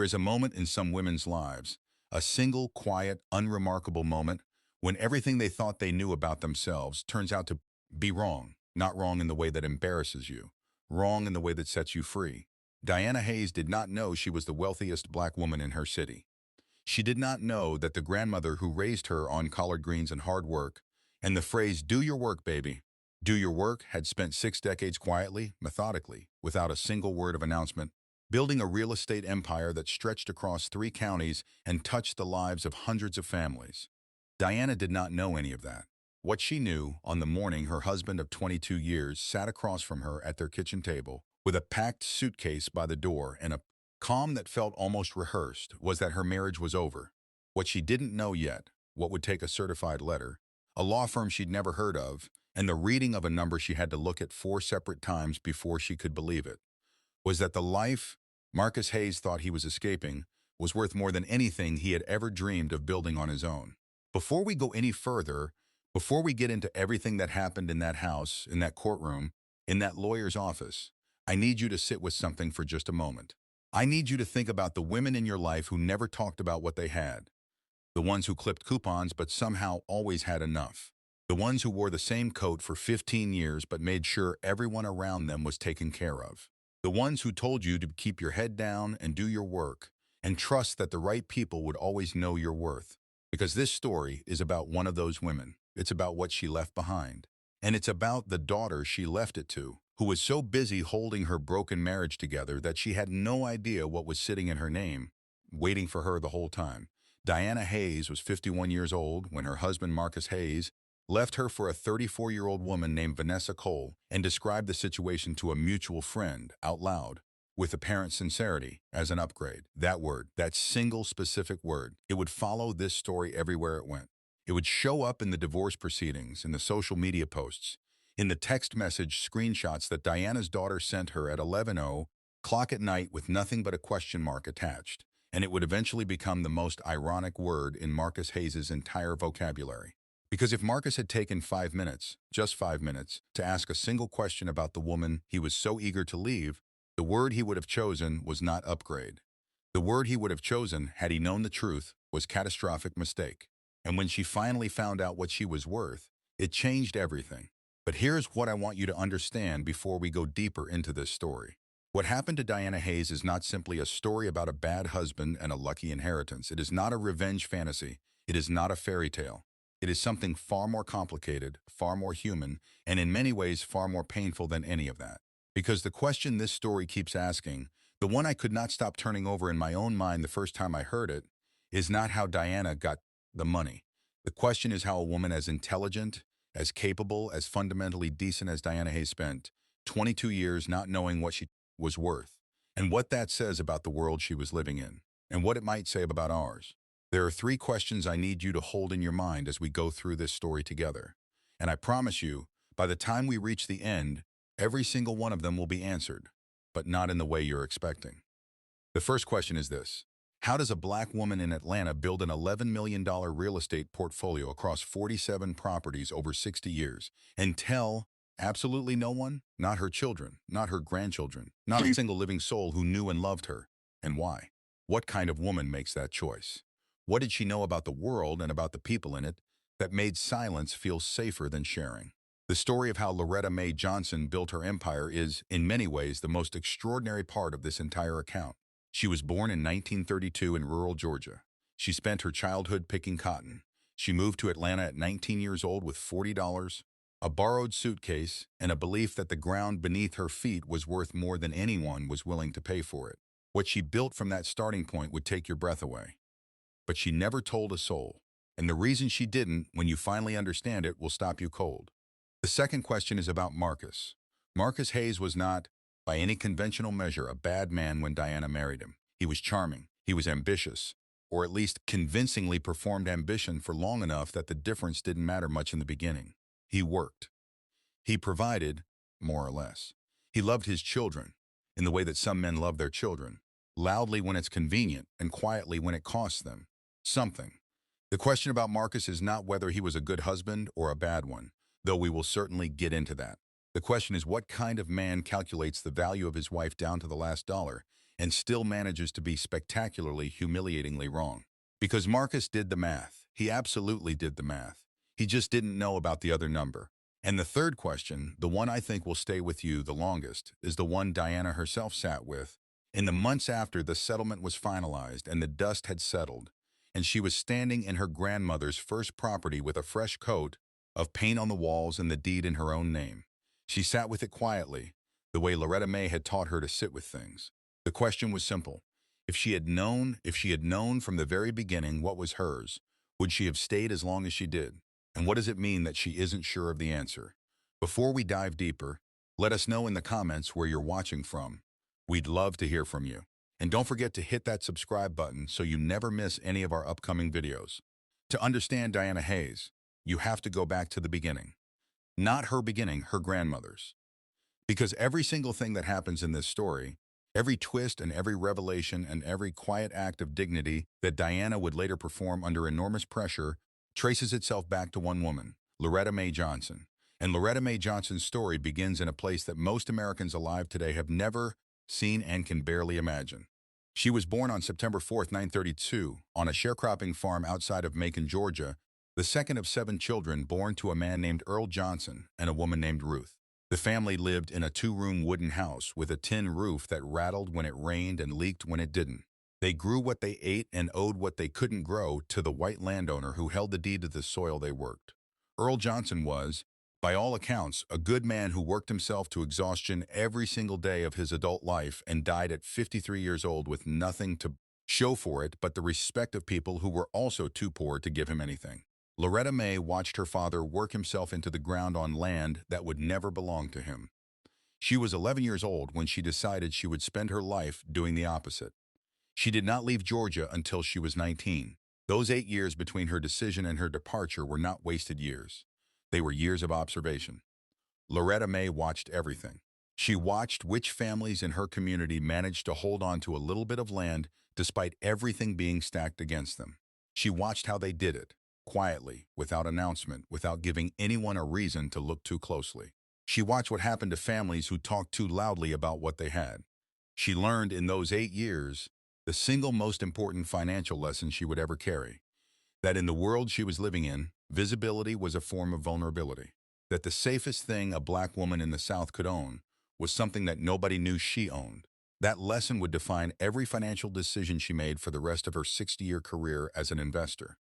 There is a moment in some women's lives, a single, quiet, unremarkable moment, when everything they thought they knew about themselves turns out to be wrong. Not wrong in the way that embarrasses you, wrong in the way that sets you free. Diana Hayes did not know she was the wealthiest black woman in her city. She did not know that the grandmother who raised her on collard greens and hard work, and the phrase, "Do your work, baby," do your work, had spent 6 decades quietly, methodically, without a single word of announcement, building a real estate empire that stretched across 3 counties and touched the lives of hundreds of families. Diana did not know any of that. What she knew, on the morning her husband of 22 years sat across from her at their kitchen table, with a packed suitcase by the door and a calm that felt almost rehearsed, was that her marriage was over. What she didn't know yet, what would take a certified letter, a law firm she'd never heard of, and the reading of a number she had to look at 4 separate times before she could believe it, was that the life Marcus Hayes thought he was escaping was worth more than anything he had ever dreamed of building on his own. Before we go any further, before we get into everything that happened in that house, in that courtroom, in that lawyer's office, I need you to sit with something for just a moment. I need you to think about the women in your life who never talked about what they had, the ones who clipped coupons but somehow always had enough, the ones who wore the same coat for 15 years but made sure everyone around them was taken care of, the ones who told you to keep your head down and do your work and trust that the right people would always know your worth. Because this story is about one of those women. It's about what she left behind. And it's about the daughter she left it to, who was so busy holding her broken marriage together that she had no idea what was sitting in her name, waiting for her the whole time. Diana Hayes was 51 years old when her husband Marcus Hayes left her for a 34-year-old woman named Vanessa Cole and described the situation to a mutual friend out loud, with apparent sincerity, as an upgrade. That word, that single specific word, it would follow this story everywhere it went. It would show up in the divorce proceedings, in the social media posts, in the text message screenshots that Diana's daughter sent her at 11:00 at night with nothing but a question mark attached. And it would eventually become the most ironic word in Marcus Hayes' entire vocabulary. Because if Marcus had taken 5 minutes, just 5 minutes, to ask a single question about the woman he was so eager to leave, the word he would have chosen was not upgrade. The word he would have chosen, had he known the truth, was catastrophic mistake. And when she finally found out what she was worth, it changed everything. But here's what I want you to understand before we go deeper into this story. What happened to Diana Hayes is not simply a story about a bad husband and a lucky inheritance. It is not a revenge fantasy. It is not a fairy tale. It is something far more complicated, far more human, and in many ways far more painful than any of that. Because the question this story keeps asking, the one I could not stop turning over in my own mind the first time I heard it, is not how Diana got the money. The question is how a woman as intelligent, as capable, as fundamentally decent as Diana Hayes spent 22 years not knowing what she was worth, and what that says about the world she was living in, and what it might say about ours. There are 3 questions I need you to hold in your mind as we go through this story together. And I promise you, by the time we reach the end, every single one of them will be answered, but not in the way you're expecting. The first question is this: how does a black woman in Atlanta build an $11 million real estate portfolio across 47 properties over 60 years and tell absolutely no one, not her children, not her grandchildren, not a single living soul who knew and loved her? And why? What kind of woman makes that choice? What did she know about the world and about the people in it that made silence feel safer than sharing? The story of how Loretta Mae Johnson built her empire is, in many ways, the most extraordinary part of this entire account. She was born in 1932 in rural Georgia. She spent her childhood picking cotton. She moved to Atlanta at 19 years old with $40, a borrowed suitcase, and a belief that the ground beneath her feet was worth more than anyone was willing to pay for it. What she built from that starting point would take your breath away. But she never told a soul. And the reason she didn't, when you finally understand it, will stop you cold. The second question is about Marcus. Marcus Hayes was not, by any conventional measure, a bad man when Diana married him. He was charming. He was ambitious, or at least convincingly performed ambition for long enough that the difference didn't matter much in the beginning. He worked. He provided, more or less. He loved his children, in the way that some men love their children, loudly when it's convenient and quietly when it costs them something. The question about Marcus is not whether he was a good husband or a bad one, though we will certainly get into that. The question is what kind of man calculates the value of his wife down to the last dollar and still manages to be spectacularly, humiliatingly wrong. Because Marcus did the math. He absolutely did the math. He just didn't know about the other number. And the third question, the one I think will stay with you the longest, is the one Diana herself sat with. In the months after the settlement was finalized and the dust had settled, and she was standing in her grandmother's first property with a fresh coat of paint on the walls and the deed in her own name. She sat with it quietly, the way Loretta Mae had taught her to sit with things. The question was simple. If she had known from the very beginning what was hers, would she have stayed as long as she did? And what does it mean that she isn't sure of the answer? Before we dive deeper, let us know in the comments where you're watching from. We'd love to hear from you. And don't forget to hit that subscribe button so you never miss any of our upcoming videos. To understand Diana Hayes, you have to go back to the beginning. Not her beginning, her grandmother's. Because every single thing that happens in this story, every twist and every revelation and every quiet act of dignity that Diana would later perform under enormous pressure traces itself back to one woman, Loretta Mae Johnson. And Loretta Mae Johnson's story begins in a place that most Americans alive today have never seen and can barely imagine. She was born on September 4, 1932, on a sharecropping farm outside of Macon, Georgia, the second of 7 children born to a man named Earl Johnson and a woman named Ruth. The family lived in a 2-room wooden house with a tin roof that rattled when it rained and leaked when it didn't. They grew what they ate and owed what they couldn't grow to the white landowner who held the deed to the soil they worked. Earl Johnson was, by all accounts, a good man who worked himself to exhaustion every single day of his adult life and died at 53 years old with nothing to show for it but the respect of people who were also too poor to give him anything. Loretta Mae watched her father work himself into the ground on land that would never belong to him. She was 11 years old when she decided she would spend her life doing the opposite. She did not leave Georgia until she was 19. Those 8 years between her decision and her departure were not wasted years. They were years of observation. Loretta Mae watched everything. She watched which families in her community managed to hold on to a little bit of land despite everything being stacked against them. She watched how they did it, quietly, without announcement, without giving anyone a reason to look too closely. She watched what happened to families who talked too loudly about what they had. She learned in those 8 years the single most important financial lesson she would ever carry. That in the world she was living in, visibility was a form of vulnerability. That the safest thing a black woman in the South could own was something that nobody knew she owned. That lesson would define every financial decision she made for the rest of her 60-year career as an investor.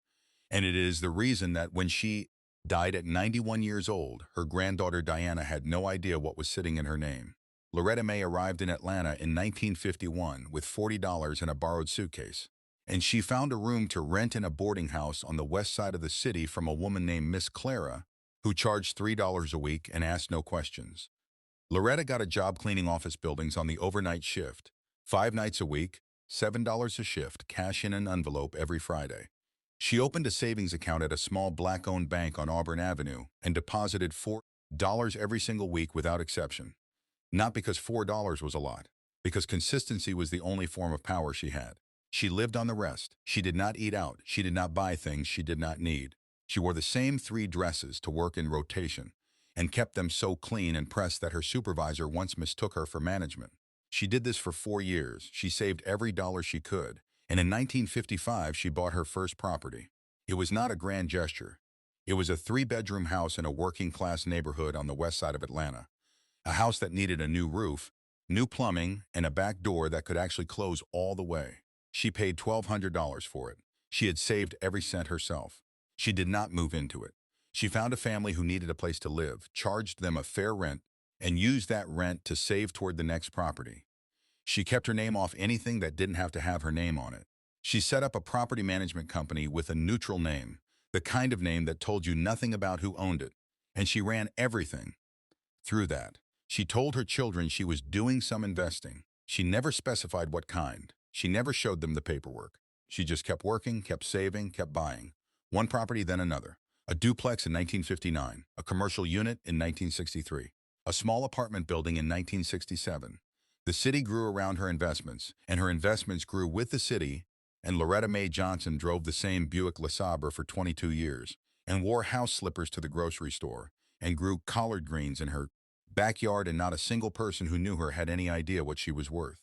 And it is the reason that when she died at 91 years old, her granddaughter Diana had no idea what was sitting in her name. Loretta Mae arrived in Atlanta in 1951 with $40 in a borrowed suitcase, and she found a room to rent in a boarding house on the west side of the city from a woman named Miss Clara, who charged $3 a week and asked no questions. Loretta got a job cleaning office buildings on the overnight shift, 5 nights a week, $7 a shift, cash in an envelope every Friday. She opened a savings account at a small black-owned bank on Auburn Avenue and deposited $4 every single week without exception. Not because $4 was a lot, because consistency was the only form of power she had. She lived on the rest. She did not eat out. She did not buy things she did not need. She wore the same 3 dresses to work in rotation and kept them so clean and pressed that her supervisor once mistook her for management. She did this for 4 years. She saved every dollar she could. And in 1955, she bought her first property. It was not a grand gesture. It was a 3-bedroom house in a working-class neighborhood on the west side of Atlanta. A house that needed a new roof, new plumbing, and a back door that could actually close all the way. She paid $1,200 for it. She had saved every cent herself. She did not move into it. She found a family who needed a place to live, charged them a fair rent, and used that rent to save toward the next property. She kept her name off anything that didn't have to have her name on it. She set up a property management company with a neutral name, the kind of name that told you nothing about who owned it, and she ran everything through that. She told her children she was doing some investing. She never specified what kind. She never showed them the paperwork. She just kept working, kept saving, kept buying. One property, then another. A duplex in 1959, a commercial unit in 1963, a small apartment building in 1967. The city grew around her investments, and her investments grew with the city, and Loretta Mae Johnson drove the same Buick LeSabre for 22 years, and wore house slippers to the grocery store, and grew collard greens in her backyard, and not a single person who knew her had any idea what she was worth.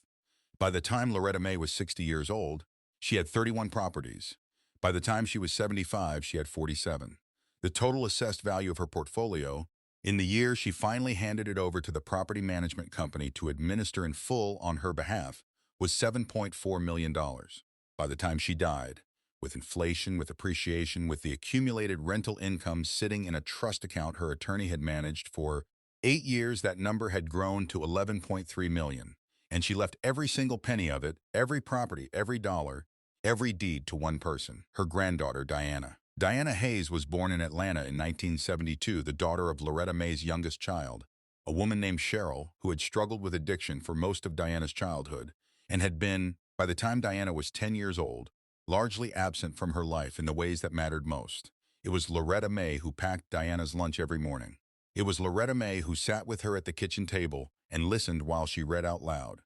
By the time Loretta Mae was 60 years old, she had 31 properties. By the time she was 75, she had 47. The total assessed value of her portfolio, in the year she finally handed it over to the property management company to administer in full on her behalf, was $7.4 million. By the time she died, with inflation, with appreciation, with the accumulated rental income sitting in a trust account her attorney had managed for 8 years, that number had grown to $11.3 million. And she left every single penny of it, every property, every dollar, every deed to one person, her granddaughter, Diana. Diana Hayes was born in Atlanta in 1972, the daughter of Loretta Mae's youngest child, a woman named Cheryl who had struggled with addiction for most of Diana's childhood and had been, by the time Diana was 10 years old, largely absent from her life in the ways that mattered most. It was Loretta Mae who packed Diana's lunch every morning. It was Loretta Mae who sat with her at the kitchen table and listened while she read out loud.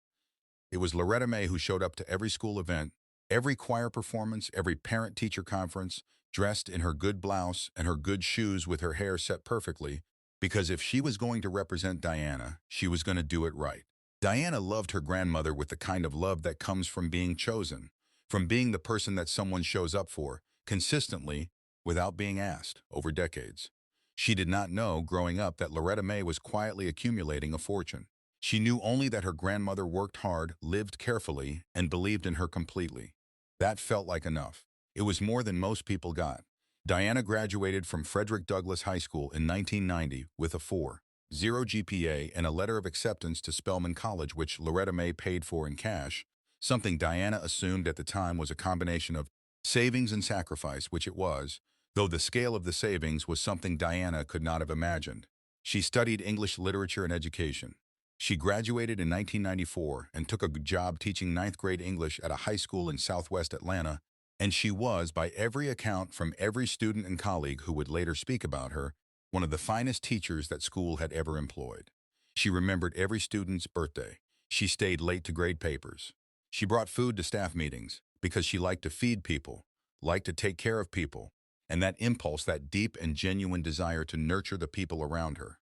It was Loretta Mae who showed up to every school event, every choir performance, every parent-teacher conference, dressed in her good blouse and her good shoes with her hair set perfectly, because if she was going to represent Diana, she was going to do it right. Diana loved her grandmother with the kind of love that comes from being chosen, from being the person that someone shows up for, consistently, without being asked, over decades. She did not know, growing up, that Loretta Mae was quietly accumulating a fortune. She knew only that her grandmother worked hard, lived carefully, and believed in her completely. That felt like enough. It was more than most people got. Diana graduated from Frederick Douglass High School in 1990 with a 4.0 GPA and a letter of acceptance to Spelman College, which Loretta Mae paid for in cash, something Diana assumed at the time was a combination of savings and sacrifice, which it was, though the scale of the savings was something Diana could not have imagined. She studied English literature and education. She graduated in 1994 and took a job teaching ninth grade English at a high school in Southwest Atlanta, and she was, by every account from every student and colleague who would later speak about her, one of the finest teachers that school had ever employed. She remembered every student's birthday. She stayed late to grade papers. She brought food to staff meetings because she liked to feed people, liked to take care of people, and that impulse, that deep and genuine desire to nurture the people around her,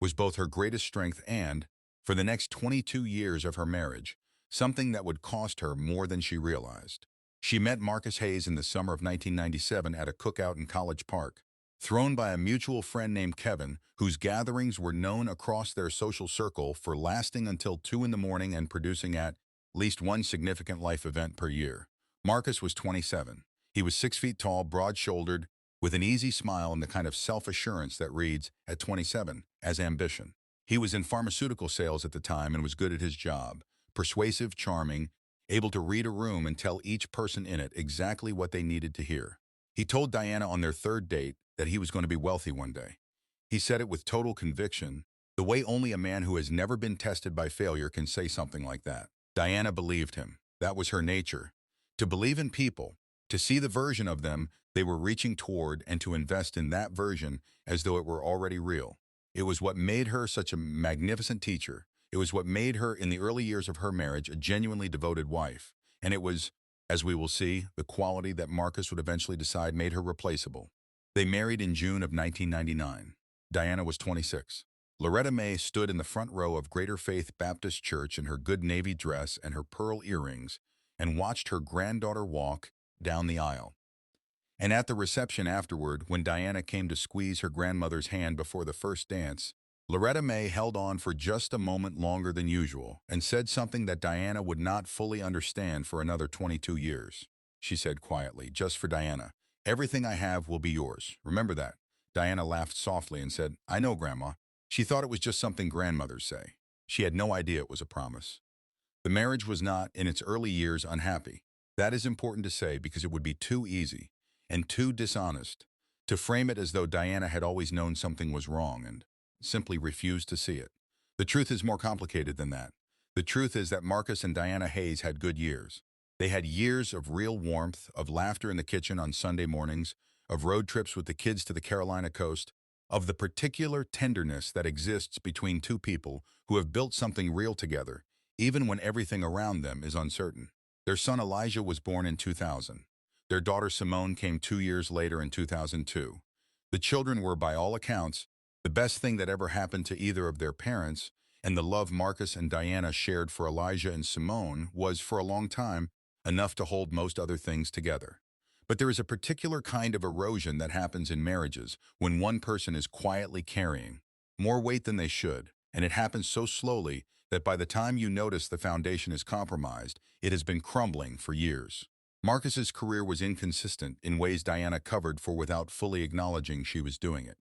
was both her greatest strength and, for the next 22 years of her marriage, something that would cost her more than she realized. She met Marcus Hayes in the summer of 1997 at a cookout in College Park, thrown by a mutual friend named Kevin, whose gatherings were known across their social circle for lasting until 2 in the morning and producing at least one significant life event per year. Marcus was 27. He was 6 feet tall, broad-shouldered, with an easy smile and the kind of self-assurance that reads, at 27, as ambition. He was in pharmaceutical sales at the time and was good at his job, persuasive, charming, able to read a room and tell each person in it exactly what they needed to hear. He told Diana on their third date that he was going to be wealthy one day. He said it with total conviction, the way only a man who has never been tested by failure can say something like that. Diana believed him. That was her nature. To believe in people, to see the version of them they were reaching toward and to invest in that version as though it were already real. It was what made her such a magnificent teacher. It was what made her, in the early years of her marriage, a genuinely devoted wife. And it was, as we will see, the quality that Marcus would eventually decide made her replaceable. They married in June of 1999. Diana was 26. Loretta Mae stood in the front row of Greater Faith Baptist Church in her good navy dress and her pearl earrings and watched her granddaughter walk down the aisle. And at the reception afterward, when Diana came to squeeze her grandmother's hand before the first dance, Loretta Mae held on for just a moment longer than usual and said something that Diana would not fully understand for another 22 years. She said quietly, just for Diana, everything I have will be yours. Remember that. Diana laughed softly and said, I know, Grandma. She thought it was just something grandmothers say. She had no idea it was a promise. The marriage was not, in its early years, unhappy. That is important to say because it would be too easy and too dishonest to frame it as though Diana had always known something was wrong and simply refused to see it. The truth is more complicated than that. The truth is that Marcus and Diana Hayes had good years. They had years of real warmth, of laughter in the kitchen on Sunday mornings, of road trips with the kids to the Carolina coast, of the particular tenderness that exists between two people who have built something real together, even when everything around them is uncertain. Their son Elijah was born in 2000. Their daughter Simone came 2 years later in 2002. The children were, by all accounts, the best thing that ever happened to either of their parents, And the love Marcus and Diana shared for Elijah and Simone was, for a long time, enough to hold most other things together. But there is a particular kind of erosion that happens in marriages when one person is quietly carrying more weight than they should, and it happens so slowly that by the time you notice the foundation is compromised, it has been crumbling for years. Marcus's career was inconsistent in ways Diana covered for without fully acknowledging she was doing it.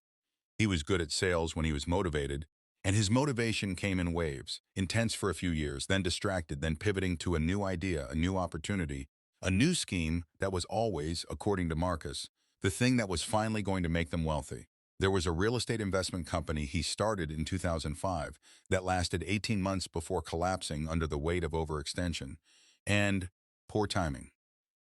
He was good at sales when he was motivated, and his motivation came in waves, intense for a few years, then distracted, then pivoting to a new idea, a new opportunity, a new scheme that was always, according to Marcus, the thing that was finally going to make them wealthy. There was a real estate investment company he started in 2005 that lasted 18 months before collapsing under the weight of overextension and poor timing.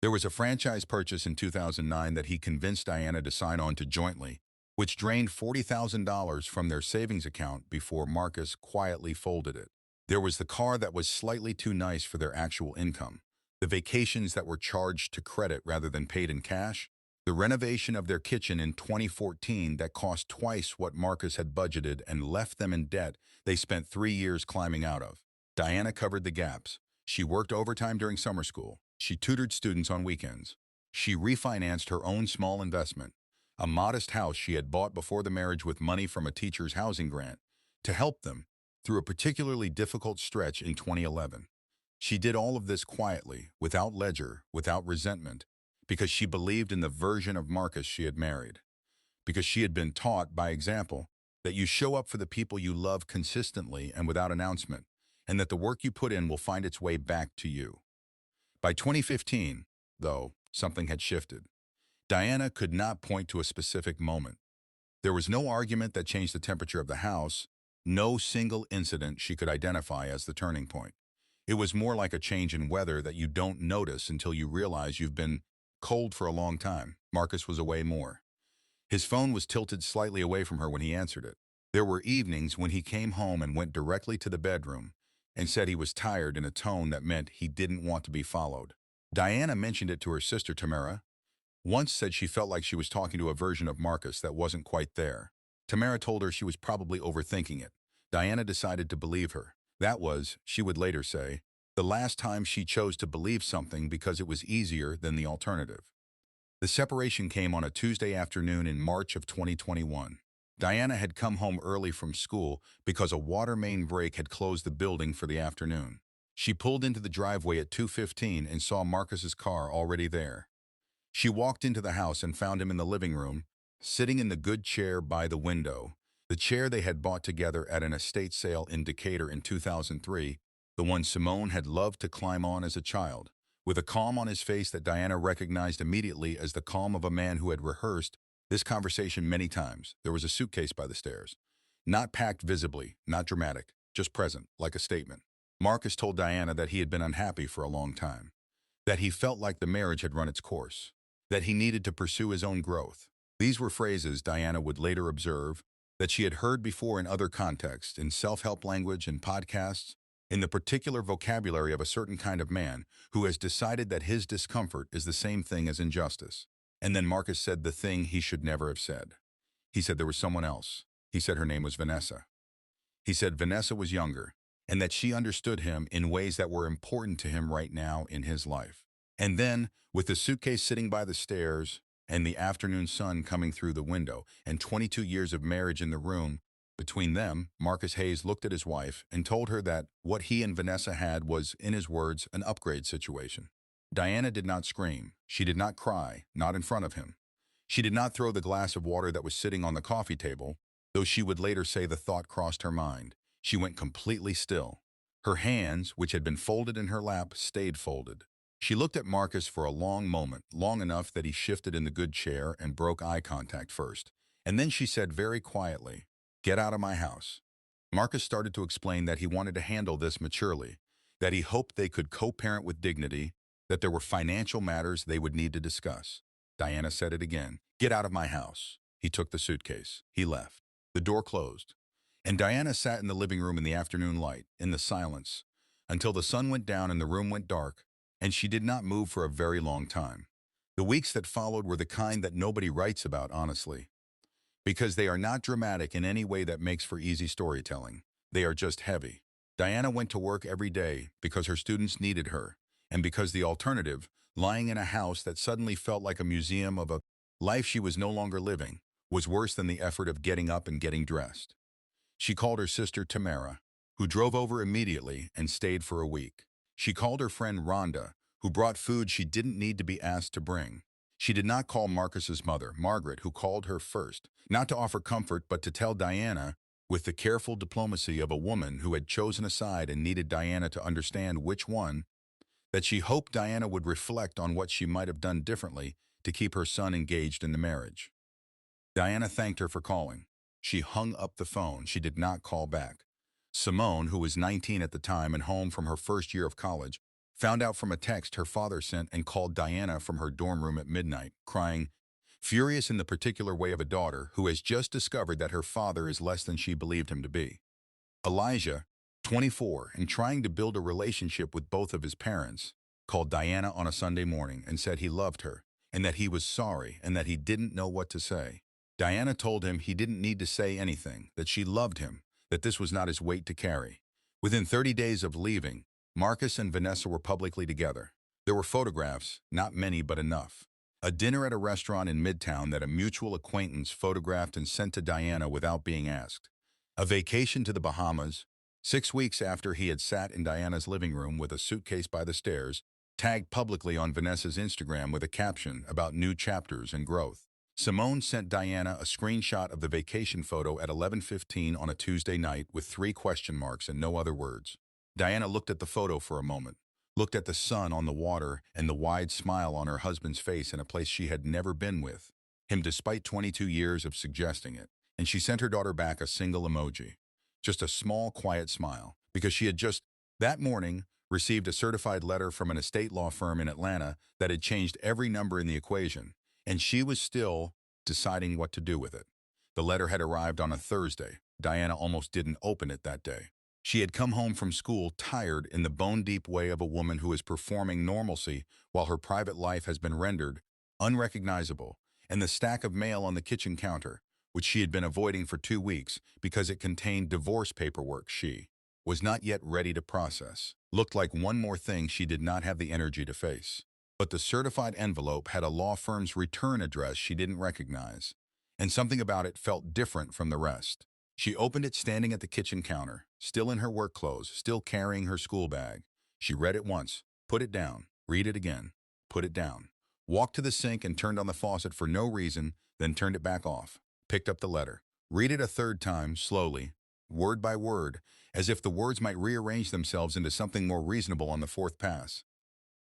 There was a franchise purchase in 2009 that he convinced Diana to sign on to jointly, which drained $40,000 from their savings account before Marcus quietly folded it. There was the car that was slightly too nice for their actual income, the vacations that were charged to credit rather than paid in cash, the renovation of their kitchen in 2014 that cost twice what Marcus had budgeted and left them in debt they spent 3 years climbing out of. Diana covered the gaps. She worked overtime during summer school. She tutored students on weekends. She refinanced her own small investment, a modest house she had bought before the marriage with money from a teacher's housing grant, to help them through a particularly difficult stretch in 2011. She did all of this quietly, without ledger, without resentment, because she believed in the version of Marcus she had married, because she had been taught, by example, that you show up for the people you love consistently and without announcement, and that the work you put in will find its way back to you. By 2015, though, something had shifted. Diana could not point to a specific moment. There was no argument that changed the temperature of the house, no single incident she could identify as the turning point. It was more like a change in weather that you don't notice until you realize you've been cold for a long time. Marcus was away more. His phone was tilted slightly away from her when he answered it. There were evenings when he came home and went directly to the bedroom and said he was tired in a tone that meant he didn't want to be followed. Diana mentioned it to her sister Tamara. Once said she felt like she was talking to a version of Marcus that wasn't quite there. Tamara told her she was probably overthinking it. Diana decided to believe her. That was, she would later say, the last time she chose to believe something because it was easier than the alternative. The separation came on a Tuesday afternoon in March of 2021. Diana had come home early from school because a water main break had closed the building for the afternoon. She pulled into the driveway at 2:15 and saw Marcus's car already there. She walked into the house and found him in the living room, sitting in the good chair by the window, the chair they had bought together at an estate sale in Decatur in 2003, the one Simone had loved to climb on as a child, with a calm on his face that Diana recognized immediately as the calm of a man who had rehearsed this conversation many times. There was a suitcase by the stairs. Not packed visibly, not dramatic, just present, like a statement. Marcus told Diana that he had been unhappy for a long time, that he felt like the marriage had run its course, that he needed to pursue his own growth. These were phrases, Diana would later observe, that she had heard before in other contexts, in self-help language and podcasts, in the particular vocabulary of a certain kind of man who has decided that his discomfort is the same thing as injustice. And then Marcus said the thing he should never have said. He said there was someone else. He said her name was Vanessa. He said Vanessa was younger, and that she understood him in ways that were important to him right now in his life. And then, with the suitcase sitting by the stairs, and the afternoon sun coming through the window, and 22 years of marriage in the room between them, Marcus Hayes looked at his wife and told her that what he and Vanessa had was, in his words, an upgrade situation. Diana did not scream. She did not cry, not in front of him. She did not throw the glass of water that was sitting on the coffee table, though she would later say the thought crossed her mind. She went completely still. Her hands, which had been folded in her lap, stayed folded. She looked at Marcus for a long moment, long enough that he shifted in the good chair and broke eye contact first. And then she said very quietly, "Get out of my house." Marcus started to explain that he wanted to handle this maturely, that he hoped they could co-parent with dignity, that there were financial matters they would need to discuss. Diana said it again, "Get out of my house." He took the suitcase. He left. The door closed. And Diana sat in the living room in the afternoon light, in the silence, until the sun went down and the room went dark, and she did not move for a very long time. The weeks that followed were the kind that nobody writes about, honestly, because they are not dramatic in any way that makes for easy storytelling. They are just heavy. Diana went to work every day because her students needed her, and because the alternative, lying in a house that suddenly felt like a museum of a life she was no longer living, was worse than the effort of getting up and getting dressed. She called her sister Tamara, who drove over immediately and stayed for a week. She called her friend Rhonda, who brought food she didn't need to be asked to bring. She did not call Marcus's mother, Margaret, who called her first, not to offer comfort but to tell Diana, with the careful diplomacy of a woman who had chosen a side and needed Diana to understand which one, that she hoped Diana would reflect on what she might have done differently to keep her son engaged in the marriage. Diana thanked her for calling. She hung up the phone. She did not call back. Simone, who was 19 at the time and home from her first year of college, found out from a text her father sent and called Diana from her dorm room at midnight, crying, furious in the particular way of a daughter who has just discovered that her father is less than she believed him to be. Elijah, 24, and trying to build a relationship with both of his parents, called Diana on a Sunday morning and said he loved her, and that he was sorry and that he didn't know what to say. Diana told him he didn't need to say anything, that she loved him, that this was not his weight to carry. Within 30 days of leaving, Marcus and Vanessa were publicly together. There were photographs, not many but enough. A dinner at a restaurant in Midtown that a mutual acquaintance photographed and sent to Diana without being asked. A vacation to the Bahamas, 6 weeks after he had sat in Diana's living room with a suitcase by the stairs, tagged publicly on Vanessa's Instagram with a caption about new chapters and growth. Simone sent Diana a screenshot of the vacation photo at 11:15 on a Tuesday night with 3 question marks and no other words. Diana looked at the photo for a moment, looked at the sun on the water and the wide smile on her husband's face in a place she had never been with him despite 22 years of suggesting it, and she sent her daughter back a single emoji. Just a small, quiet smile, because she had just, that morning, received a certified letter from an estate law firm in Atlanta that had changed every number in the equation, and she was still deciding what to do with it. The letter had arrived on a Thursday. Diana almost didn't open it that day. She had come home from school tired in the bone-deep way of a woman who is performing normalcy while her private life has been rendered unrecognizable, and the stack of mail on the kitchen counter, which she had been avoiding for 2 weeks because it contained divorce paperwork she was not yet ready to process, looked like one more thing she did not have the energy to face. But the certified envelope had a law firm's return address she didn't recognize, and something about it felt different from the rest. She opened it standing at the kitchen counter, still in her work clothes, still carrying her school bag. She read it once, put it down, read it again, put it down, walked to the sink and turned on the faucet for no reason, then turned it back off, picked up the letter, read it a third time, slowly, word by word, as if the words might rearrange themselves into something more reasonable on the 4th pass.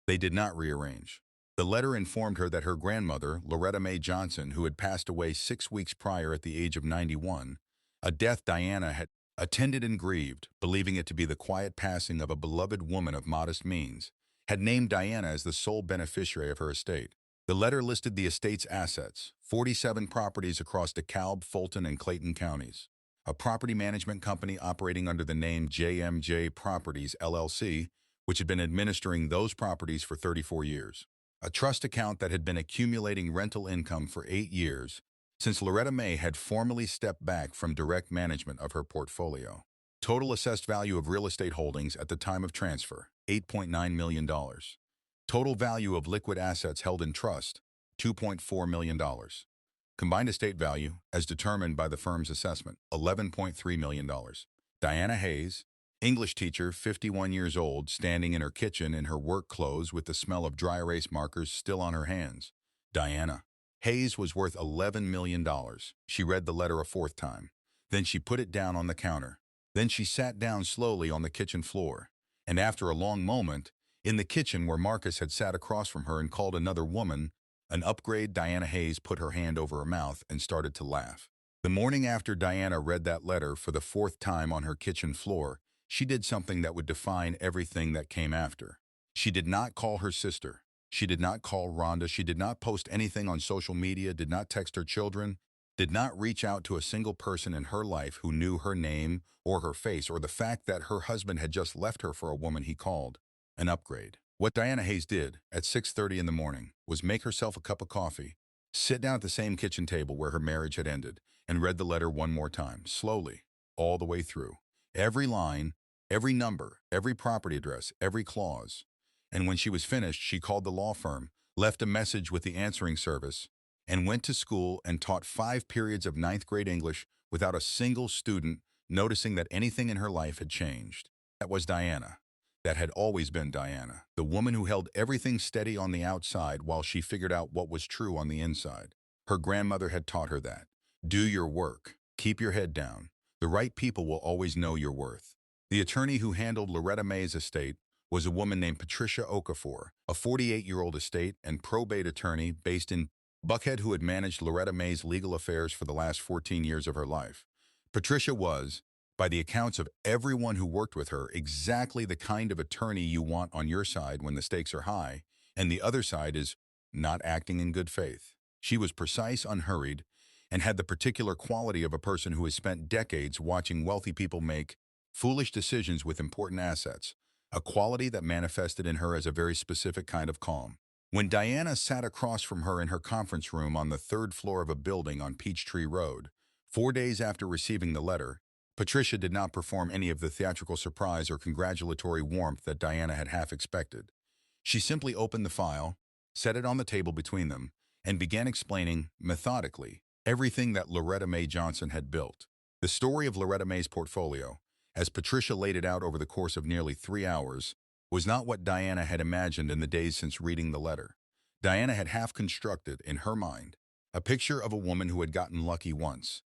They did not rearrange. The letter informed her that her grandmother, Loretta Mae Johnson, who had passed away 6 weeks prior at the age of 91, a death Diana had attended and grieved, believing it to be the quiet passing of a beloved woman of modest means, had named Diana as the sole beneficiary of her estate. The letter listed the estate's assets, 47 properties across DeKalb, Fulton, and Clayton counties, a property management company operating under the name JMJ Properties, LLC, which had been administering those properties for 34 years. A trust account that had been accumulating rental income for 8 years, since Loretta Mae had formally stepped back from direct management of her portfolio. Total assessed value of real estate holdings at the time of transfer, $8.9 million. Total value of liquid assets held in trust, $2.4 million. Combined estate value, as determined by the firm's assessment, $11.3 million. Diana Hayes, English teacher, 51 years old, standing in her kitchen in her work clothes with the smell of dry erase markers still on her hands. Diana Hayes was worth $11 million. She read the letter a 4th time. Then she put it down on the counter. Then she sat down slowly on the kitchen floor. And after a long moment, in the kitchen where Marcus had sat across from her and called another woman an upgrade, Diana Hayes put her hand over her mouth and started to laugh. The morning after Diana read that letter for the 4th time on her kitchen floor, she did something that would define everything that came after. She did not call her sister. She did not call Rhonda. She did not post anything on social media, did not text her children, did not reach out to a single person in her life who knew her name or her face or the fact that her husband had just left her for a woman he called an upgrade. What Diana Hayes did at 6:30 in the morning was make herself a cup of coffee, sit down at the same kitchen table where her marriage had ended, and read the letter one more time, slowly, all the way through, Every line, every number, every property address, every clause. And when she was finished, she called the law firm, left a message with the answering service, and went to school and taught 5 periods of ninth grade English without a single student noticing that anything in her life had changed. That was Diana. That had always been Diana, the woman who held everything steady on the outside while she figured out what was true on the inside. Her grandmother had taught her that. Do your work. Keep your head down. The right people will always know your worth. The attorney who handled Loretta Mae's estate was a woman named Patricia Okafor, a 48-year-old estate and probate attorney based in Buckhead who had managed Loretta Mae's legal affairs for the last 14 years of her life. Patricia was, by the accounts of everyone who worked with her, exactly the kind of attorney you want on your side when the stakes are high, and the other side is not acting in good faith. She was precise, unhurried, and had the particular quality of a person who has spent decades watching wealthy people make foolish decisions with important assets, a quality that manifested in her as a very specific kind of calm. When Diana sat across from her in her conference room on the third floor of a building on Peachtree Road, 4 days after receiving the letter, Patricia did not perform any of the theatrical surprise or congratulatory warmth that Diana had half expected. She simply opened the file, set it on the table between them, and began explaining, methodically, everything that Loretta Mae Johnson had built. The story of Loretta Mae's portfolio, as Patricia laid it out over the course of nearly 3 hours, was not what Diana had imagined in the days since reading the letter. Diana had half constructed, in her mind, a picture of a woman who had gotten lucky once,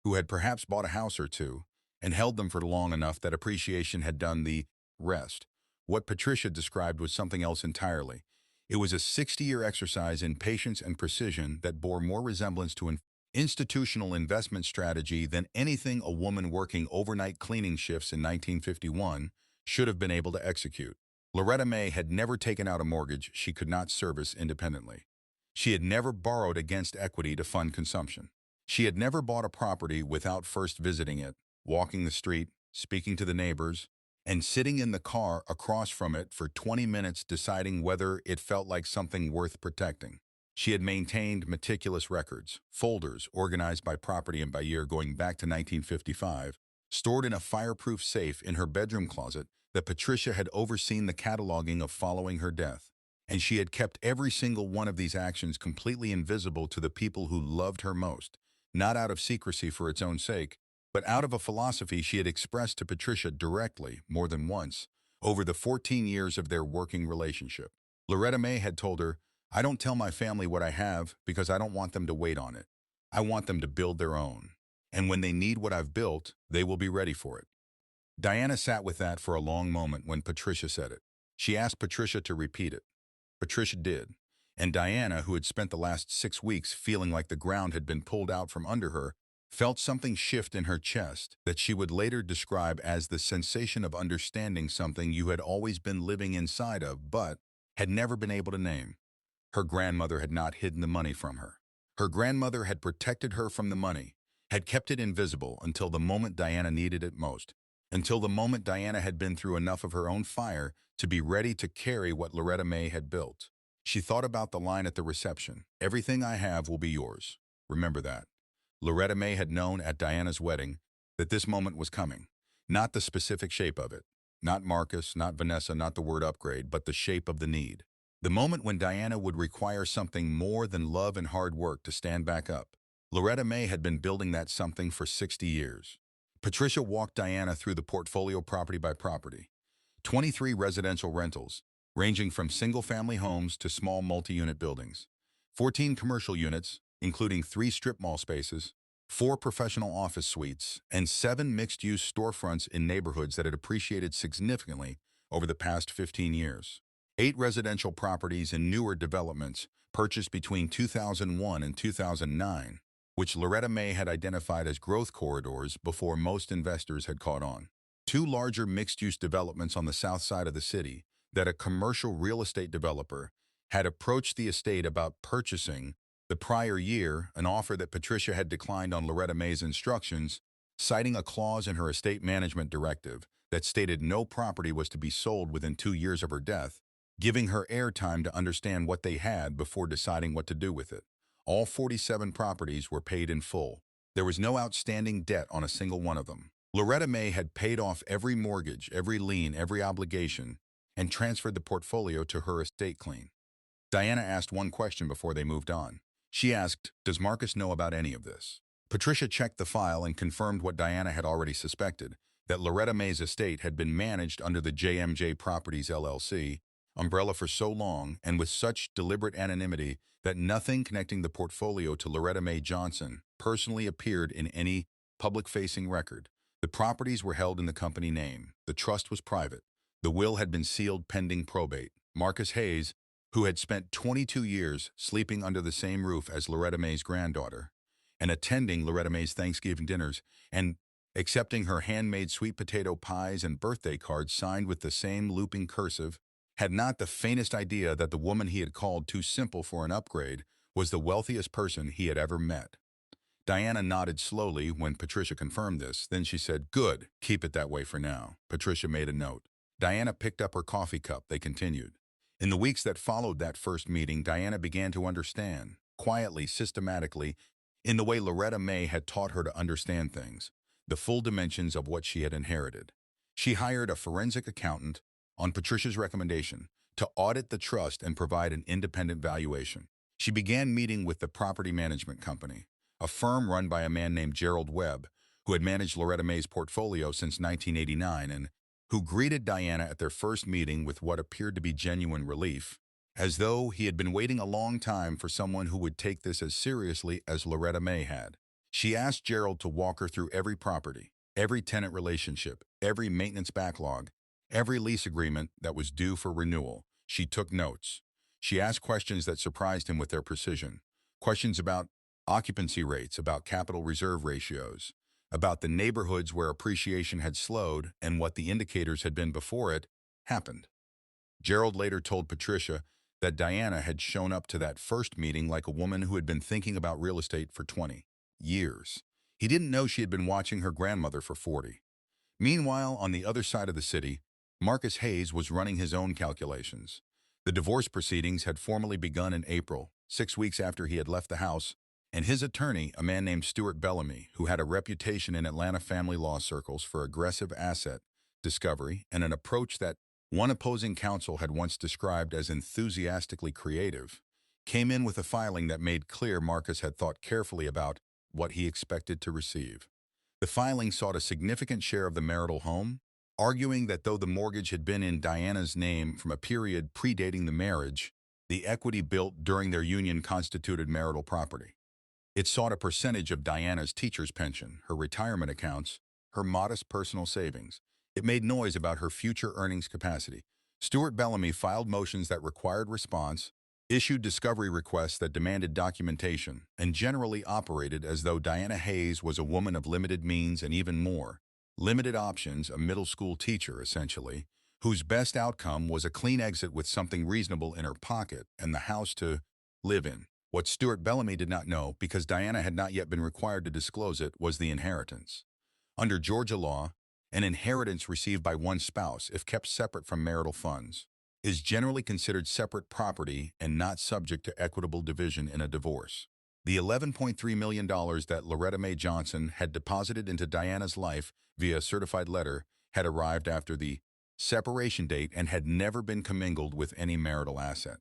who had perhaps bought a house or two, and held them for long enough that appreciation had done the rest. What Patricia described was something else entirely. It was a 60-year exercise in patience and precision that bore more resemblance to an institutional investment strategy than anything a woman working overnight cleaning shifts in 1951 should have been able to execute. Loretta Mae had never taken out a mortgage she could not service independently. She had never borrowed against equity to fund consumption. She had never bought a property without first visiting it, walking the street, speaking to the neighbors, and sitting in the car across from it for 20 minutes deciding whether it felt like something worth protecting. She had maintained meticulous records, folders organized by property and by year going back to 1955, stored in a fireproof safe in her bedroom closet that Patricia had overseen the cataloging of following her death. And she had kept every single one of these actions completely invisible to the people who loved her most, not out of secrecy for its own sake, but out of a philosophy she had expressed to Patricia directly, more than once, over the 14 years of their working relationship. Loretta Mae had told her, "I don't tell my family what I have because I don't want them to wait on it. I want them to build their own. And when they need what I've built, they will be ready for it." Diana sat with that for a long moment when Patricia said it. She asked Patricia to repeat it. Patricia did. And Diana, who had spent the last 6 weeks feeling like the ground had been pulled out from under her, felt something shift in her chest that she would later describe as the sensation of understanding something you had always been living inside of but had never been able to name. Her grandmother had not hidden the money from her. Her grandmother had protected her from the money, had kept it invisible until the moment Diana needed it most, until the moment Diana had been through enough of her own fire to be ready to carry what Loretta Mae had built. She thought about the line at the reception, "Everything I have will be yours. Remember that." Loretta Mae had known at Diana's wedding that this moment was coming, not the specific shape of it, not Marcus, not Vanessa, not the word upgrade, but the shape of the need. The moment when Diana would require something more than love and hard work to stand back up. Loretta Mae had been building that something for 60 years. Patricia walked Diana through the portfolio property by property. 23 residential rentals, ranging from single-family homes to small multi-unit buildings. 14 commercial units, including 3 strip mall spaces, 4 professional office suites, and 7 mixed-use storefronts in neighborhoods that had appreciated significantly over the past 15 years. 8 residential properties in newer developments purchased between 2001 and 2009, which Loretta Mae had identified as growth corridors before most investors had caught on. 2 larger mixed-use developments on the south side of the city that a commercial real estate developer had approached the estate about purchasing the prior year, an offer that Patricia had declined on Loretta Mae's instructions, citing a clause in her estate management directive that stated no property was to be sold within 2 years of her death, giving her airtime to understand what they had before deciding what to do with it. All 47 properties were paid in full. There was no outstanding debt on a single one of them. Loretta Mae had paid off every mortgage, every lien, every obligation, and transferred the portfolio to her estate clean. Diana asked one question before they moved on. She asked, "Does Marcus know about any of this?" Patricia checked the file and confirmed what Diana had already suspected, that Loretta Mae's estate had been managed under the JMJ Properties LLC umbrella for so long and with such deliberate anonymity that nothing connecting the portfolio to Loretta Mae Johnson personally appeared in any public-facing record. The properties were held in the company name. The trust was private. The will had been sealed pending probate. Marcus Hayes, who had spent 22 years sleeping under the same roof as Loretta Mae's granddaughter, and attending Loretta Mae's Thanksgiving dinners, and accepting her handmade sweet potato pies and birthday cards signed with the same looping cursive, had not the faintest idea that the woman he had called too simple for an upgrade was the wealthiest person he had ever met. Diana nodded slowly when Patricia confirmed this. Then she said, "Good, keep it that way for now." Patricia made a note. Diana picked up her coffee cup. They continued. In the weeks that followed that first meeting, Diana began to understand, quietly, systematically, in the way Loretta Mae had taught her to understand things, the full dimensions of what she had inherited. She hired a forensic accountant, on Patricia's recommendation, to audit the trust and provide an independent valuation. She began meeting with the property management company, a firm run by a man named Gerald Webb, who had managed Loretta Mae's portfolio since 1989 and who greeted Diana at their first meeting with what appeared to be genuine relief, as though he had been waiting a long time for someone who would take this as seriously as Loretta Mae had. She asked Gerald to walk her through every property, every tenant relationship, every maintenance backlog, every lease agreement that was due for renewal. She took notes. She asked questions that surprised him with their precision. Questions about occupancy rates, about capital reserve ratios, about the neighborhoods where appreciation had slowed and what the indicators had been before it happened. Gerald later told Patricia that Diana had shown up to that first meeting like a woman who had been thinking about real estate for 20 years. He didn't know she had been watching her grandmother for 40. Meanwhile, on the other side of the city, Marcus Hayes was running his own calculations. The divorce proceedings had formally begun in April, 6 weeks after he had left the house, and his attorney, a man named Stuart Bellamy, who had a reputation in Atlanta family law circles for aggressive asset discovery and an approach that one opposing counsel had once described as enthusiastically creative, came in with a filing that made clear Marcus had thought carefully about what he expected to receive. The filing sought a significant share of the marital home, arguing that though the mortgage had been in Diana's name from a period predating the marriage, the equity built during their union constituted marital property. It sought a percentage of Diana's teacher's pension, her retirement accounts, her modest personal savings. It made noise about her future earnings capacity. Stuart Bellamy filed motions that required response, issued discovery requests that demanded documentation, and generally operated as though Diana Hayes was a woman of limited means and even more, limited options, a middle school teacher, essentially, whose best outcome was a clean exit with something reasonable in her pocket and the house to live in. What Stuart Bellamy did not know, because Diana had not yet been required to disclose it, was the inheritance. Under Georgia law, an inheritance received by one spouse, if kept separate from marital funds, is generally considered separate property and not subject to equitable division in a divorce. The $11.3 million that Loretta Mae Johnson had deposited into Diana's life via a certified letter had arrived after the separation date and had never been commingled with any marital asset.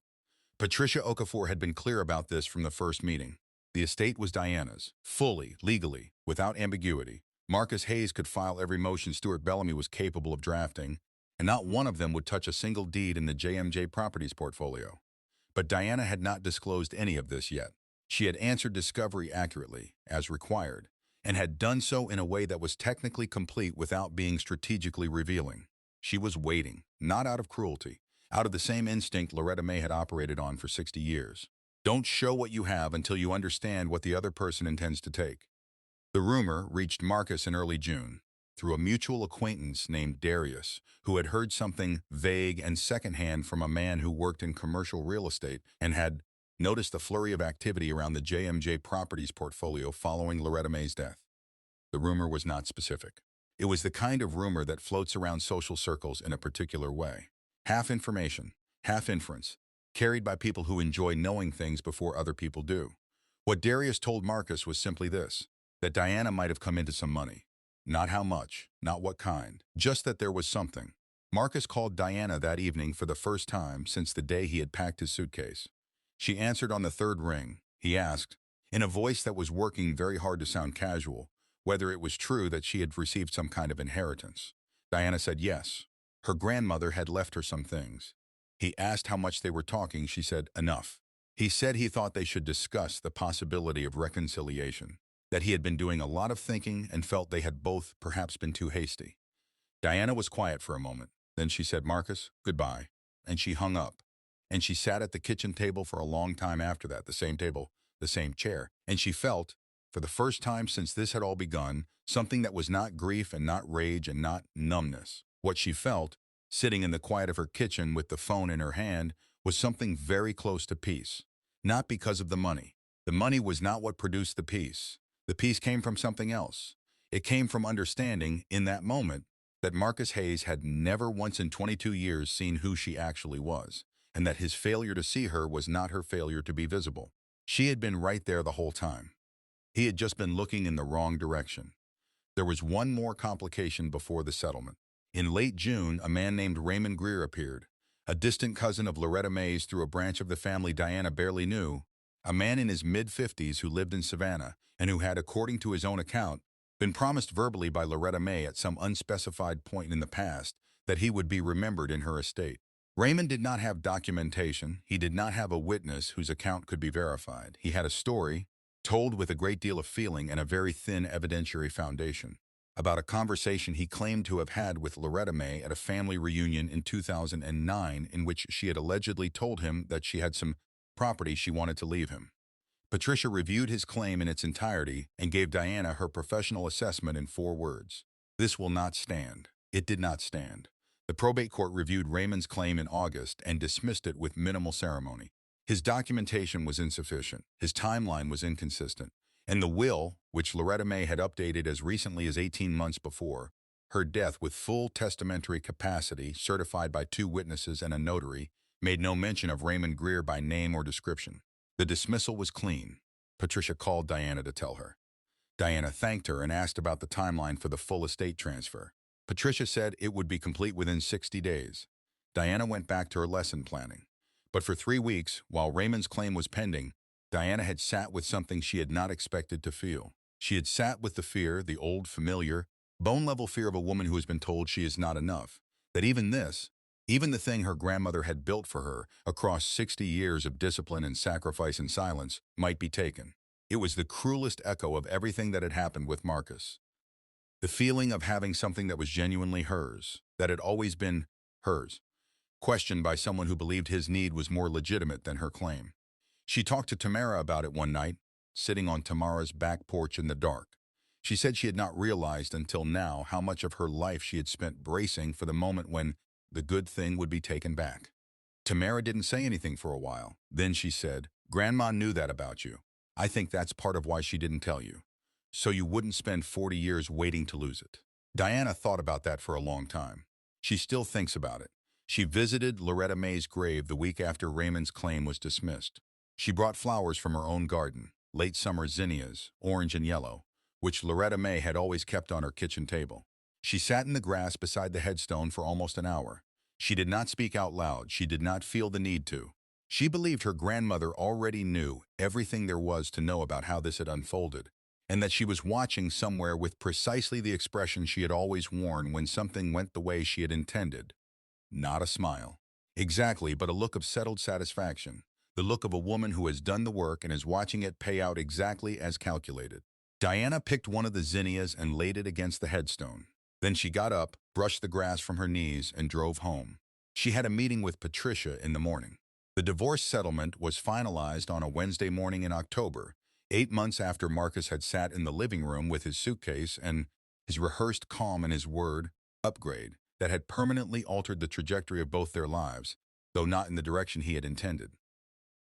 Patricia Okafor had been clear about this from the first meeting. The estate was Diana's, fully, legally, without ambiguity. Marcus Hayes could file every motion Stuart Bellamy was capable of drafting, and not one of them would touch a single deed in the JMJ Properties portfolio. But Diana had not disclosed any of this yet. She had answered discovery accurately, as required, and had done so in a way that was technically complete without being strategically revealing. She was waiting, not out of cruelty, out of the same instinct Loretta Mae had operated on for 60 years. Don't show what you have until you understand what the other person intends to take. The rumor reached Marcus in early June, through a mutual acquaintance named Darius, who had heard something vague and secondhand from a man who worked in commercial real estate and had noticed the flurry of activity around the JMJ Properties portfolio following Loretta Mae's death. The rumor was not specific. It was the kind of rumor that floats around social circles in a particular way. Half information, half inference, carried by people who enjoy knowing things before other people do. What Darius told Marcus was simply this, that Diana might have come into some money. Not how much, not what kind, just that there was something. Marcus called Diana that evening for the first time since the day he had packed his suitcase. She answered on the third ring. He asked, in a voice that was working very hard to sound casual, whether it was true that she had received some kind of inheritance. Diana said yes. Her grandmother had left her some things. He asked how much they were talking. She said, enough. He said he thought they should discuss the possibility of reconciliation, that he had been doing a lot of thinking and felt they had both perhaps been too hasty. Diana was quiet for a moment. Then she said, Marcus, goodbye. And she hung up. And she sat at the kitchen table for a long time after that, the same table, the same chair. And she felt, for the first time since this had all begun, something that was not grief and not rage and not numbness. What she felt, sitting in the quiet of her kitchen with the phone in her hand, was something very close to peace. Not because of the money. The money was not what produced the peace. The peace came from something else. It came from understanding, in that moment, that Marcus Hayes had never once in 22 years seen who she actually was, and that his failure to see her was not her failure to be visible. She had been right there the whole time. He had just been looking in the wrong direction. There was one more complication before the settlement. In late June, a man named Raymond Greer appeared, a distant cousin of Loretta Mae's through a branch of the family Diana barely knew, a man in his mid-50s who lived in Savannah and who had, according to his own account, been promised verbally by Loretta Mae at some unspecified point in the past that he would be remembered in her estate. Raymond did not have documentation. He did not have a witness whose account could be verified. He had a story, told with a great deal of feeling and a very thin evidentiary foundation, about a conversation he claimed to have had with Loretta Mae at a family reunion in 2009 in which she had allegedly told him that she had some property she wanted to leave him. Patricia reviewed his claim in its entirety and gave Diana her professional assessment in 4 words. This will not stand. It did not stand. The probate court reviewed Raymond's claim in August and dismissed it with minimal ceremony. His documentation was insufficient, his timeline was inconsistent, and the will, which Loretta Mae had updated as recently as 18 months before, her death with full testamentary capacity certified by 2 witnesses and a notary, made no mention of Raymond Greer by name or description. The dismissal was clean. Patricia called Diana to tell her. Diana thanked her and asked about the timeline for the full estate transfer. Patricia said it would be complete within 60 days. Diana went back to her lesson planning. But for 3 weeks, while Raymond's claim was pending, Diana had sat with something she had not expected to feel. She had sat with the fear, the old, familiar, bone-level fear of a woman who has been told she is not enough, that even this, even the thing her grandmother had built for her across 60 years of discipline and sacrifice and silence, might be taken. It was the cruelest echo of everything that had happened with Marcus. The feeling of having something that was genuinely hers, that had always been hers, questioned by someone who believed his need was more legitimate than her claim. She talked to Tamara about it one night, sitting on Tamara's back porch in the dark. She said she had not realized until now how much of her life she had spent bracing for the moment when the good thing would be taken back. Tamara didn't say anything for a while. Then she said, Grandma knew that about you. I think that's part of why she didn't tell you. So you wouldn't spend 40 years waiting to lose it. Diana thought about that for a long time. She still thinks about it. She visited Loretta Mae's grave the week after Raymond's claim was dismissed. She brought flowers from her own garden, late summer zinnias, orange and yellow, which Loretta Mae had always kept on her kitchen table. She sat in the grass beside the headstone for almost an hour. She did not speak out loud. She did not feel the need to. She believed her grandmother already knew everything there was to know about how this had unfolded, and that she was watching somewhere with precisely the expression she had always worn when something went the way she had intended. Not a smile. Exactly, but a look of settled satisfaction. The look of a woman who has done the work and is watching it pay out exactly as calculated. Diana picked one of the zinnias and laid it against the headstone. Then she got up, brushed the grass from her knees, and drove home. She had a meeting with Patricia in the morning. The divorce settlement was finalized on a Wednesday morning in October, 8 months after Marcus had sat in the living room with his suitcase and his rehearsed calm and his word, upgrade, that had permanently altered the trajectory of both their lives, though not in the direction he had intended.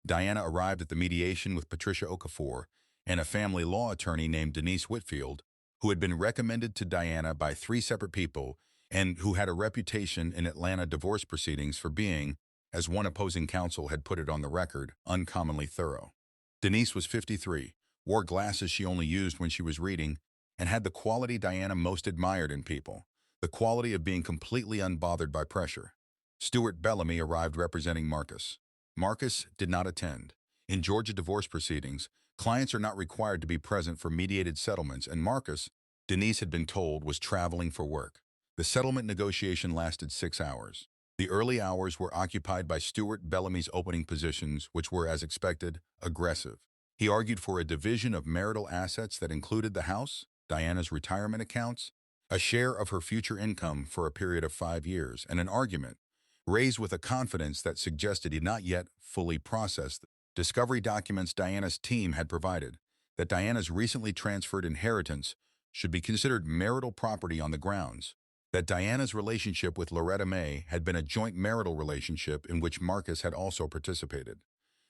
Diana arrived at the mediation with Patricia Okafor and a family law attorney named Denise Whitfield, who had been recommended to Diana by 3 separate people and who had a reputation in Atlanta divorce proceedings for being, as one opposing counsel had put it on the record, uncommonly thorough. Denise was 53, wore glasses she only used when she was reading, and had the quality Diana most admired in people, the quality of being completely unbothered by pressure. Stuart Bellamy arrived representing Marcus. Marcus did not attend. In Georgia divorce proceedings, clients are not required to be present for mediated settlements, and Marcus, Denise had been told, was traveling for work. The settlement negotiation lasted 6 hours. The early hours were occupied by Stuart Bellamy's opening positions, which were, as expected, aggressive. He argued for a division of marital assets that included the house, Diana's retirement accounts, a share of her future income for a period of 5 years, and an argument raised with a confidence that suggested he had not yet fully processed the discovery documents Diana's team had provided, that Diana's recently transferred inheritance should be considered marital property on the grounds that Diana's relationship with Loretta Mae had been a joint marital relationship in which Marcus had also participated.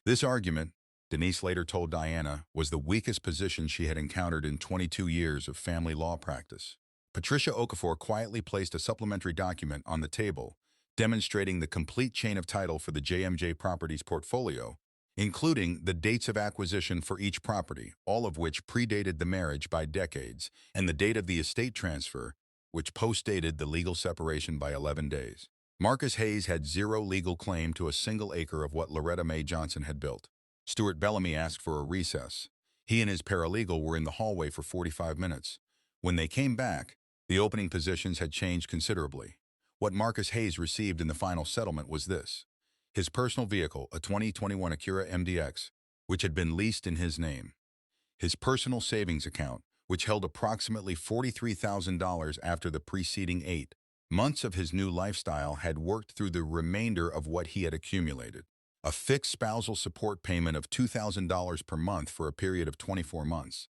This argument, Denise later told Diana, was the weakest position she had encountered in 22 years of family law practice. Patricia Okafor quietly placed a supplementary document on the table, demonstrating the complete chain of title for the JMJ Properties portfolio, including the dates of acquisition for each property, all of which predated the marriage by decades, and the date of the estate transfer, which postdated the legal separation by 11 days. Marcus Hayes had zero legal claim to a single acre of what Loretta Mae Johnson had built. Stuart Bellamy asked for a recess. He and his paralegal were in the hallway for 45 minutes. When they came back, the opening positions had changed considerably. What Marcus Hayes received in the final settlement was this: his personal vehicle, a 2021 Acura MDX, which had been leased in his name; his personal savings account, which held approximately $43,000 after the preceding 8 months of his new lifestyle had worked through the remainder of what he had accumulated; a fixed spousal support payment of $2,000 per month for a period of 24 months,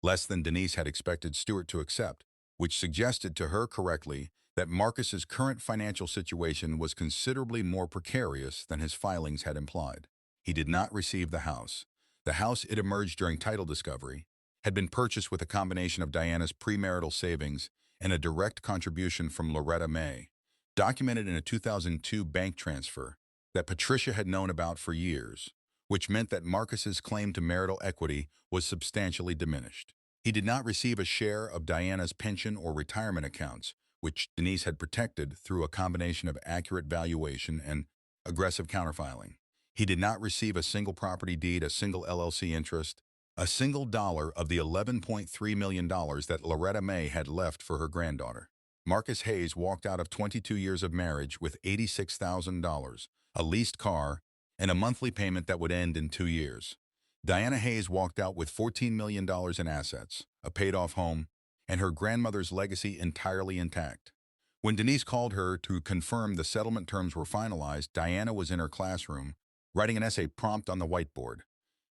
less than Denise had expected Stuart to accept, which suggested to her correctly that Marcus's current financial situation was considerably more precarious than his filings had implied. He did not receive the house. The house, it emerged during title discovery, had been purchased with a combination of Diana's premarital savings and a direct contribution from Loretta Mae, documented in a 2002 bank transfer that Patricia had known about for years, which meant that Marcus's claim to marital equity was substantially diminished. He did not receive a share of Diana's pension or retirement accounts, which Denise had protected through a combination of accurate valuation and aggressive counterfiling. He did not receive a single property deed, a single LLC interest, a single dollar of the $11.3 million that Loretta Mae had left for her granddaughter. Marcus Hayes walked out of 22 years of marriage with $86,000, a leased car, and a monthly payment that would end in 2 years. Diana Hayes walked out with $14 million in assets, a paid-off home, and her grandmother's legacy entirely intact. When Denise called her to confirm the settlement terms were finalized, Diana was in her classroom, writing an essay prompt on the whiteboard.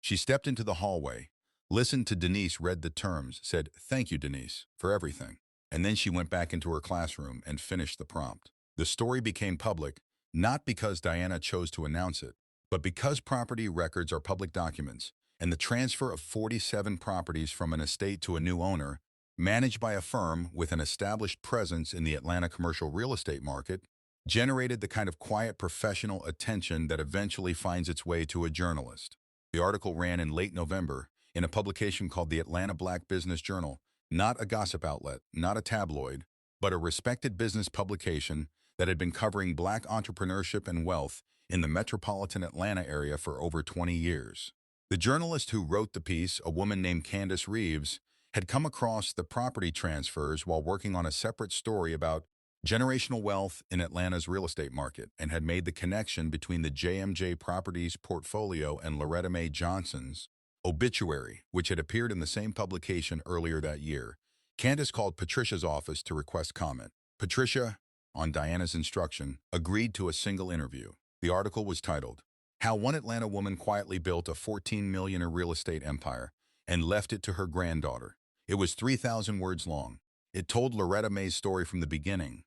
She stepped into the hallway, listened to Denise read the terms, said, "Thank you, Denise, for everything," and then she went back into her classroom and finished the prompt. The story became public, not because Diana chose to announce it, but because property records are public documents, and the transfer of 47 properties from an estate to a new owner, managed by a firm with an established presence in the Atlanta commercial real estate market, generated the kind of quiet professional attention that eventually finds its way to a journalist. The article ran in late November in a publication called the Atlanta Black Business Journal, not a gossip outlet, not a tabloid, but a respected business publication that had been covering Black entrepreneurship and wealth in the metropolitan Atlanta area for over 20 years. The journalist who wrote the piece, a woman named Candace Reeves, had come across the property transfers while working on a separate story about generational wealth in Atlanta's real estate market, and had made the connection between the JMJ Properties portfolio and Loretta Mae Johnson's obituary, which had appeared in the same publication earlier that year. Candace called Patricia's office to request comment. Patricia, on Diana's instruction, agreed to a single interview. The article was titled, "How One Atlanta Woman Quietly Built a $14 Million Real Estate Empire and Left It to Her Granddaughter." It was 3,000 words long. It told Loretta Mae's story from the beginning.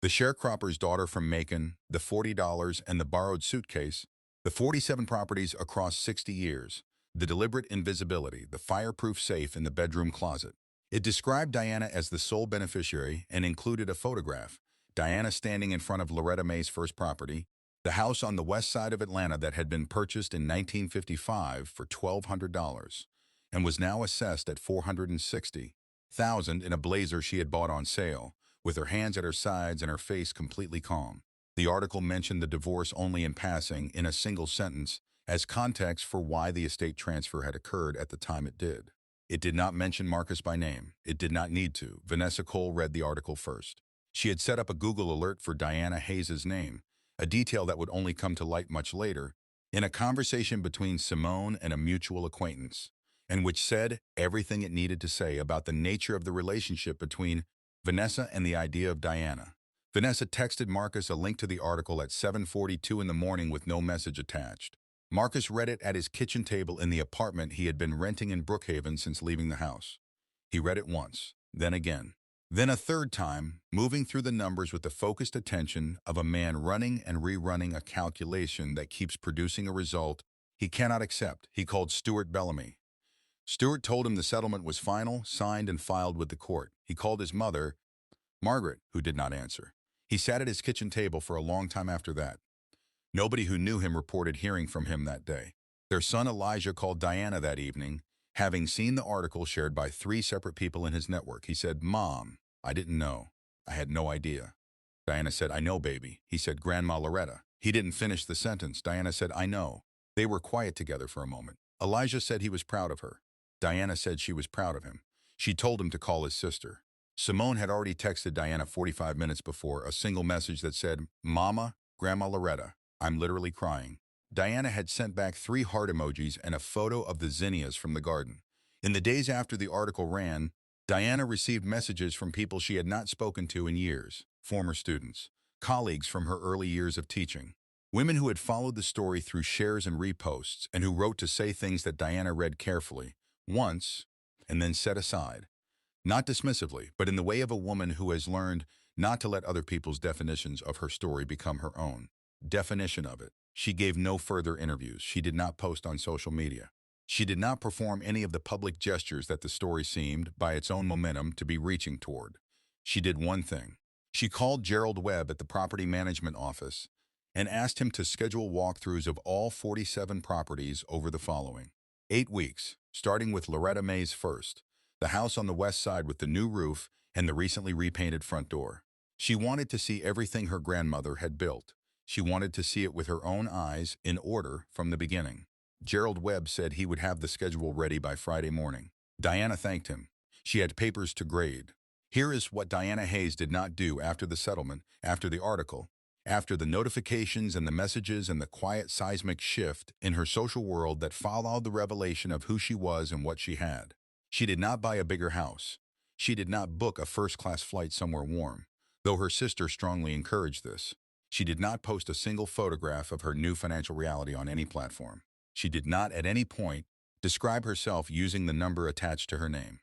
The sharecropper's daughter from Macon, the $40 and the borrowed suitcase, the 47 properties across 60 years, the deliberate invisibility, the fireproof safe in the bedroom closet. It described Diana as the sole beneficiary and included a photograph, Diana standing in front of Loretta Mae's first property, the house on the west side of Atlanta that had been purchased in 1955 for $1,200 and was now assessed at $460,000. in a blazer she had bought on sale, with her hands at her sides and her face completely calm. The article mentioned the divorce only in passing, in a single sentence, as context for why the estate transfer had occurred at the time it did. It did not mention Marcus by name. It did not need to. Vanessa Cole read the article first. She had set up a Google alert for Diana Hayes's name, a detail that would only come to light much later, in a conversation between Simone and a mutual acquaintance, and which said everything it needed to say about the nature of the relationship between Vanessa and the idea of Diana. Vanessa texted Marcus a link to the article at 7:42 in the morning with no message attached. Marcus read it at his kitchen table in the apartment he had been renting in Brookhaven since leaving the house. He read it once, then again. Then a third time, moving through the numbers with the focused attention of a man running and rerunning a calculation that keeps producing a result he cannot accept. He called Stuart Bellamy. Stuart told him the settlement was final, signed, and filed with the court. He called his mother, Margaret, who did not answer. He sat at his kitchen table for a long time after that. Nobody who knew him reported hearing from him that day. Their son Elijah called Diana that evening, having seen the article shared by 3 separate people in his network. He said, "Mom, I didn't know. I had no idea." Diana said, "I know, baby." He said, "Grandma Loretta." He didn't finish the sentence. Diana said, "I know." They were quiet together for a moment. Elijah said he was proud of her. Diana said she was proud of him. She told him to call his sister. Simone had already texted Diana 45 minutes before, a single message that said, "Mama, Grandma Loretta, I'm literally crying." Diana had sent back 3 heart emojis and a photo of the zinnias from the garden. In the days after the article ran, Diana received messages from people she had not spoken to in years, former students, colleagues from her early years of teaching, women who had followed the story through shares and reposts and who wrote to say things that Diana read carefully, once, and then set aside. Not dismissively, but in the way of a woman who has learned not to let other people's definitions of her story become her own definition of it. She gave no further interviews. She did not post on social media. She did not perform any of the public gestures that the story seemed, by its own momentum, to be reaching toward. She did one thing. She called Gerald Webb at the property management office and asked him to schedule walkthroughs of all 47 properties over the following 8 weeks, starting with Loretta Mae's first, the house on the west side with the new roof and the recently repainted front door. She wanted to see everything her grandmother had built. She wanted to see it with her own eyes, in order, from the beginning. Gerald Webb said he would have the schedule ready by Friday morning. Diana thanked him. She had papers to grade. Here is what Diana Hayes did not do after the settlement, after the article, after the notifications and the messages and the quiet seismic shift in her social world that followed the revelation of who she was and what she had. She did not buy a bigger house. She did not book a first-class flight somewhere warm, though her sister strongly encouraged this. She did not post a single photograph of her new financial reality on any platform. She did not at any point describe herself using the number attached to her name.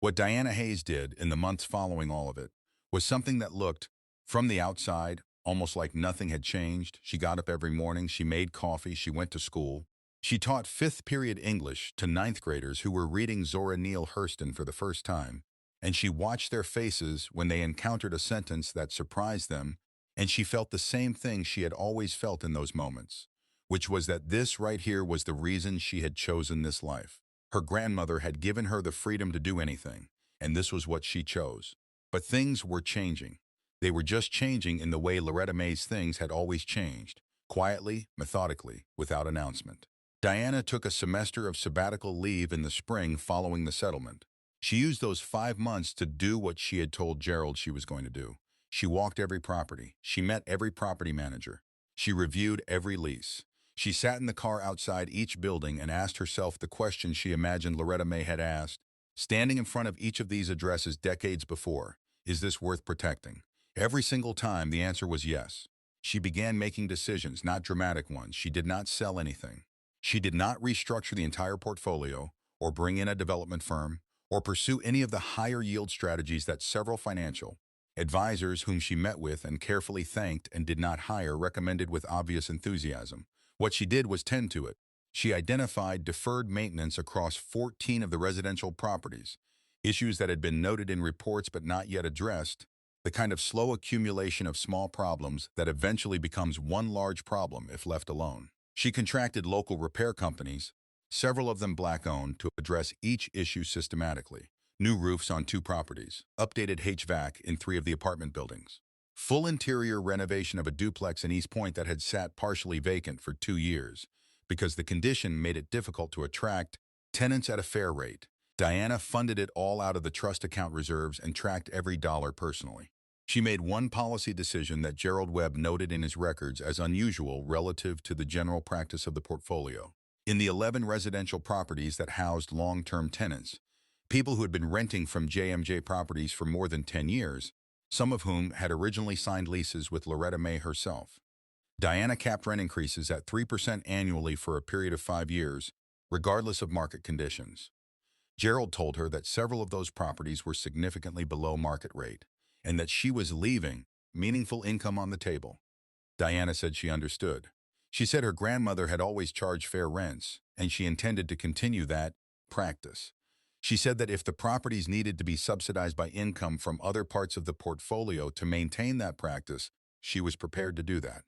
What Diana Hayes did in the months following all of it was something that looked, from the outside, almost like nothing had changed. She got up every morning, she made coffee, she went to school. She taught 5th period English to 9th graders who were reading Zora Neale Hurston for the first time, and she watched their faces when they encountered a sentence that surprised them, and she felt the same thing she had always felt in those moments, which was that this right here was the reason she had chosen this life. Her grandmother had given her the freedom to do anything, and this was what she chose. But things were changing. They were just changing in the way Loretta Mae's things had always changed, quietly, methodically, without announcement. Diana took a semester of sabbatical leave in the spring following the settlement. She used those 5 months to do what she had told Gerald she was going to do. She walked every property. She met every property manager. She reviewed every lease. She sat in the car outside each building and asked herself the question she imagined Loretta Mae had asked, standing in front of each of these addresses decades before. Is this worth protecting? Every single time, the answer was yes. She began making decisions, not dramatic ones. She did not sell anything. She did not restructure the entire portfolio, or bring in a development firm, or pursue any of the higher yield strategies that several financial advisors whom she met with and carefully thanked and did not hire recommended with obvious enthusiasm. What she did was tend to it. She identified deferred maintenance across 14 of the residential properties, issues that had been noted in reports but not yet addressed, the kind of slow accumulation of small problems that eventually becomes one large problem if left alone. She contracted local repair companies, several of them black-owned, to address each issue systematically. New roofs on 2 properties. Updated HVAC in 3 of the apartment buildings. Full interior renovation of a duplex in East Point that had sat partially vacant for 2 years because the condition made it difficult to attract tenants at a fair rate. Diana funded it all out of the trust account reserves and tracked every dollar personally. She made one policy decision that Gerald Webb noted in his records as unusual relative to the general practice of the portfolio. In the 11 residential properties that housed long-term tenants, people who had been renting from JMJ Properties for more than 10 years, some of whom had originally signed leases with Loretta Mae herself. Diana capped rent increases at 3% annually for a period of 5 years, regardless of market conditions. Gerald told her that several of those properties were significantly below market rate, and that she was leaving meaningful income on the table. Diana said she understood. She said her grandmother had always charged fair rents, and she intended to continue that practice. She said that if the properties needed to be subsidized by income from other parts of the portfolio to maintain that practice, she was prepared to do that.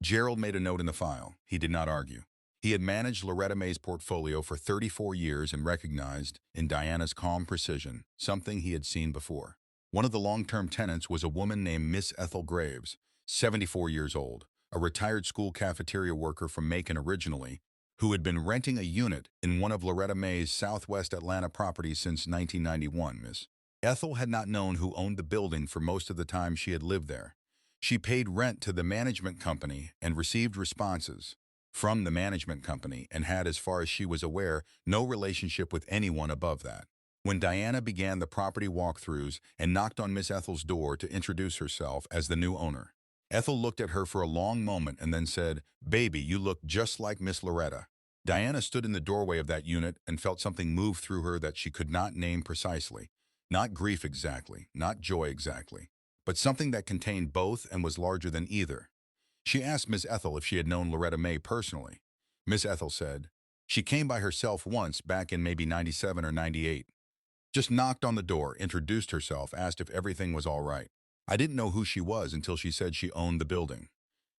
Gerald made a note in the file. He did not argue. He had managed Loretta Mae's portfolio for 34 years and recognized, in Diana's calm precision, something he had seen before. One of the long-term tenants was a woman named Miss Ethel Graves, 74 years old, a retired school cafeteria worker from Macon originally, who had been renting a unit in one of Loretta Mae's Southwest Atlanta properties since 1991. Miss Ethel had not known who owned the building for most of the time she had lived there. She paid rent to the management company and received responses from the management company and had, as far as she was aware, no relationship with anyone above that. When Diana began the property walkthroughs and knocked on Miss Ethel's door to introduce herself as the new owner, Ethel looked at her for a long moment and then said, "Baby, you look just like Miss Loretta." Diana stood in the doorway of that unit and felt something move through her that she could not name precisely. Not grief exactly, not joy exactly, but something that contained both and was larger than either. She asked Miss Ethel if she had known Loretta Mae personally. Miss Ethel said, "She came by herself once back in maybe 97 or 98. Just knocked on the door, introduced herself, asked if everything was all right. I didn't know who she was until she said she owned the building.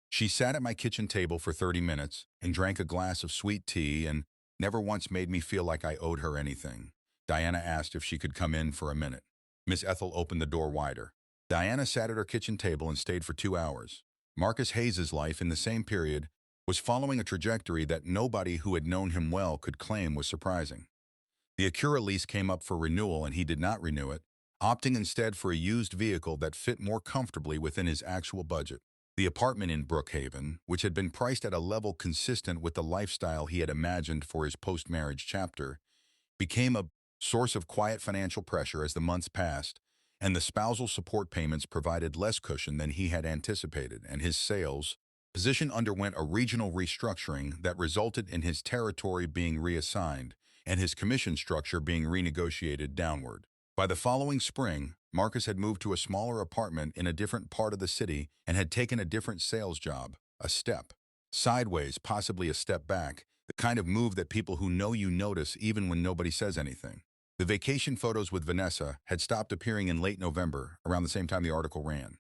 She sat at my kitchen table for 30 minutes and drank a glass of sweet tea and never once made me feel like I owed her anything." Diana asked if she could come in for a minute. Miss Ethel opened the door wider. Diana sat at her kitchen table and stayed for 2 hours. Marcus Hayes's life in the same period was following a trajectory that nobody who had known him well could claim was surprising. The Acura lease came up for renewal and he did not renew it, opting instead for a used vehicle that fit more comfortably within his actual budget. The apartment in Brookhaven, which had been priced at a level consistent with the lifestyle he had imagined for his post-marriage chapter, became a source of quiet financial pressure as the months passed, and the spousal support payments provided less cushion than he had anticipated, and his sales position underwent a regional restructuring that resulted in his territory being reassigned and his commission structure being renegotiated downward. By the following spring, Marcus had moved to a smaller apartment in a different part of the city and had taken a different sales job, a step. Sideways, possibly a step back, the kind of move that people who know you notice even when nobody says anything. The vacation photos with Vanessa had stopped appearing in late November, around the same time the article ran.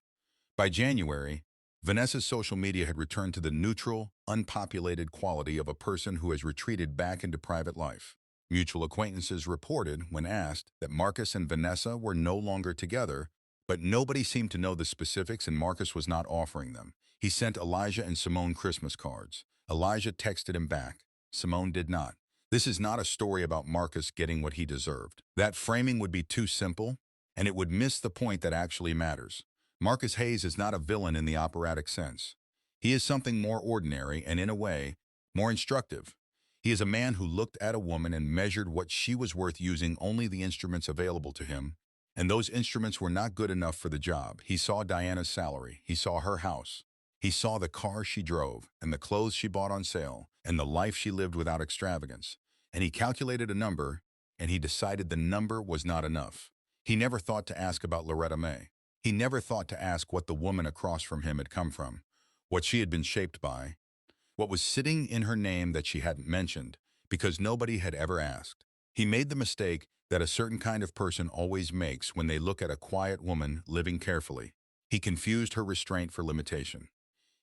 By January, Vanessa's social media had returned to the neutral, unpopulated quality of a person who has retreated back into private life. Mutual acquaintances reported, when asked, that Marcus and Vanessa were no longer together, but nobody seemed to know the specifics and Marcus was not offering them. He sent Elijah and Simone Christmas cards. Elijah texted him back. Simone did not. This is not a story about Marcus getting what he deserved. That framing would be too simple, and it would miss the point that actually matters. Marcus Hayes is not a villain in the operatic sense. He is something more ordinary and, in a way, more instructive. He is a man who looked at a woman and measured what she was worth using only the instruments available to him, and those instruments were not good enough for the job. He saw Diana's salary. He saw her house. He saw the car she drove, and the clothes she bought on sale, and the life she lived without extravagance. And he calculated a number, and he decided the number was not enough. He never thought to ask about Loretta Mae. He never thought to ask what the woman across from him had come from, what she had been shaped by, what was sitting in her name that she hadn't mentioned, because nobody had ever asked. He made the mistake that a certain kind of person always makes when they look at a quiet woman living carefully. He confused her restraint for limitation.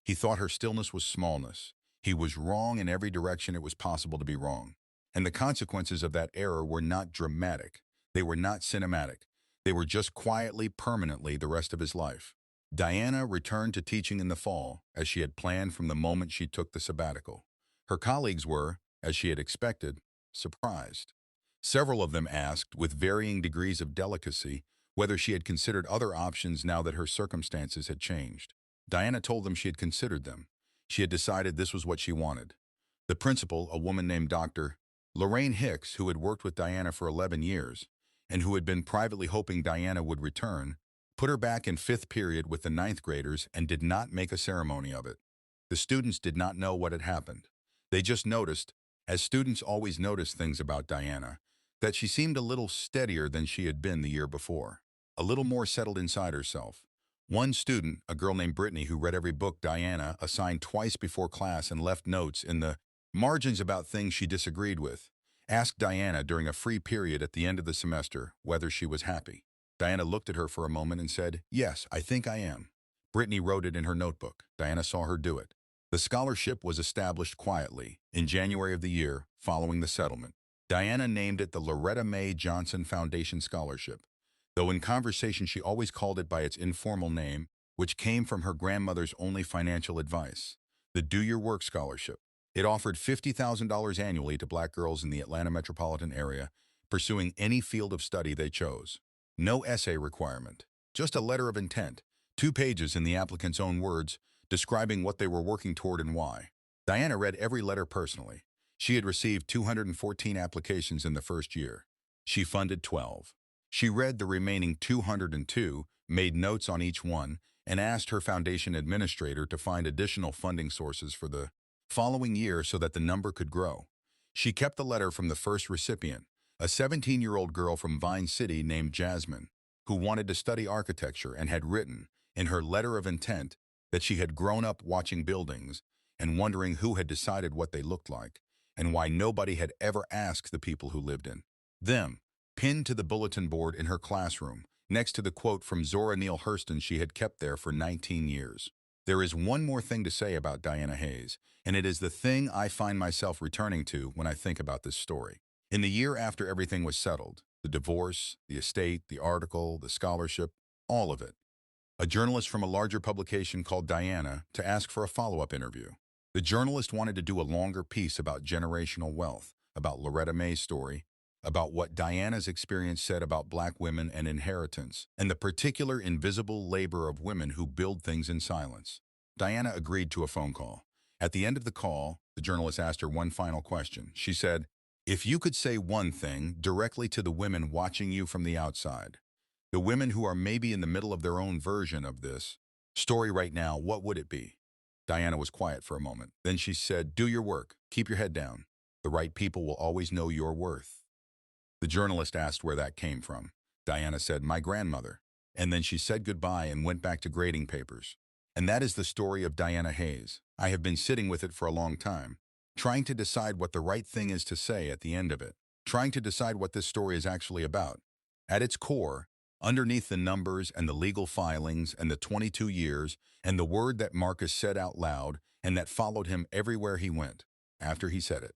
He thought her stillness was smallness. He was wrong in every direction it was possible to be wrong. And the consequences of that error were not dramatic. They were not cinematic. They were just quietly, permanently the rest of his life. Diana returned to teaching in the fall, as she had planned from the moment she took the sabbatical. Her colleagues were, as she had expected, surprised. Several of them asked, with varying degrees of delicacy, whether she had considered other options now that her circumstances had changed. Diana told them she had considered them. She had decided this was what she wanted. The principal, a woman named Dr. Lorraine Hicks, who had worked with Diana for 11 years, and who had been privately hoping Diana would return, put her back in fifth period with the ninth graders and did not make a ceremony of it. The students did not know what had happened. They just noticed, as students always notice things about Diana, that she seemed a little steadier than she had been the year before, a little more settled inside herself. One student, a girl named Brittany who read every book Diana assigned twice before class and left notes in the margins about things she disagreed with, asked Diana during a free period at the end of the semester whether she was happy. Diana looked at her for a moment and said, "Yes, I think I am." Brittany wrote it in her notebook. Diana saw her do it. The scholarship was established quietly in January of the year following the settlement. Diana named it the Loretta Mae Johnson Foundation Scholarship, though in conversation she always called it by its informal name, which came from her grandmother's only financial advice, the Do Your Work Scholarship. It offered $50,000 annually to black girls in the Atlanta metropolitan area, pursuing any field of study they chose. No essay requirement, just a letter of intent, 2 pages in the applicant's own words, describing what they were working toward and why. Diana read every letter personally. She had received 214 applications in the first year. She funded 12. She read the remaining 202, made notes on each one, and asked her foundation administrator to find additional funding sources for the following year so that the number could grow. She kept the letter from the first recipient, a 17-year-old girl from Vine City named Jasmine, who wanted to study architecture and had written, in her letter of intent, that she had grown up watching buildings and wondering who had decided what they looked like, and why nobody had ever asked the people who lived in them, pinned to the bulletin board in her classroom, next to the quote from Zora Neale Hurston she had kept there for 19 years. There is one more thing to say about Diana Hayes, and it is the thing I find myself returning to when I think about this story. In the year after everything was settled, the divorce, the estate, the article, the scholarship, all of it, a journalist from a larger publication called Diana to ask for a follow-up interview. The journalist wanted to do a longer piece about generational wealth, about Loretta Mae's story, about what Diana's experience said about black women and inheritance, and the particular invisible labor of women who build things in silence. Diana agreed to a phone call. At the end of the call, the journalist asked her one final question. She said, "If you could say one thing directly to the women watching you from the outside, the women who are maybe in the middle of their own version of this story right now, what would it be?" Diana was quiet for a moment. Then she said, "Do your work. Keep your head down. The right people will always know your worth." The journalist asked where that came from. Diana said, "My grandmother." And then she said goodbye and went back to grading papers. And that is the story of Diana Hayes. I have been sitting with it for a long time, trying to decide what the right thing is to say at the end of it, trying to decide what this story is actually about. At its core, underneath the numbers and the legal filings and the 22 years and the word that Marcus said out loud and that followed him everywhere he went, after he said it.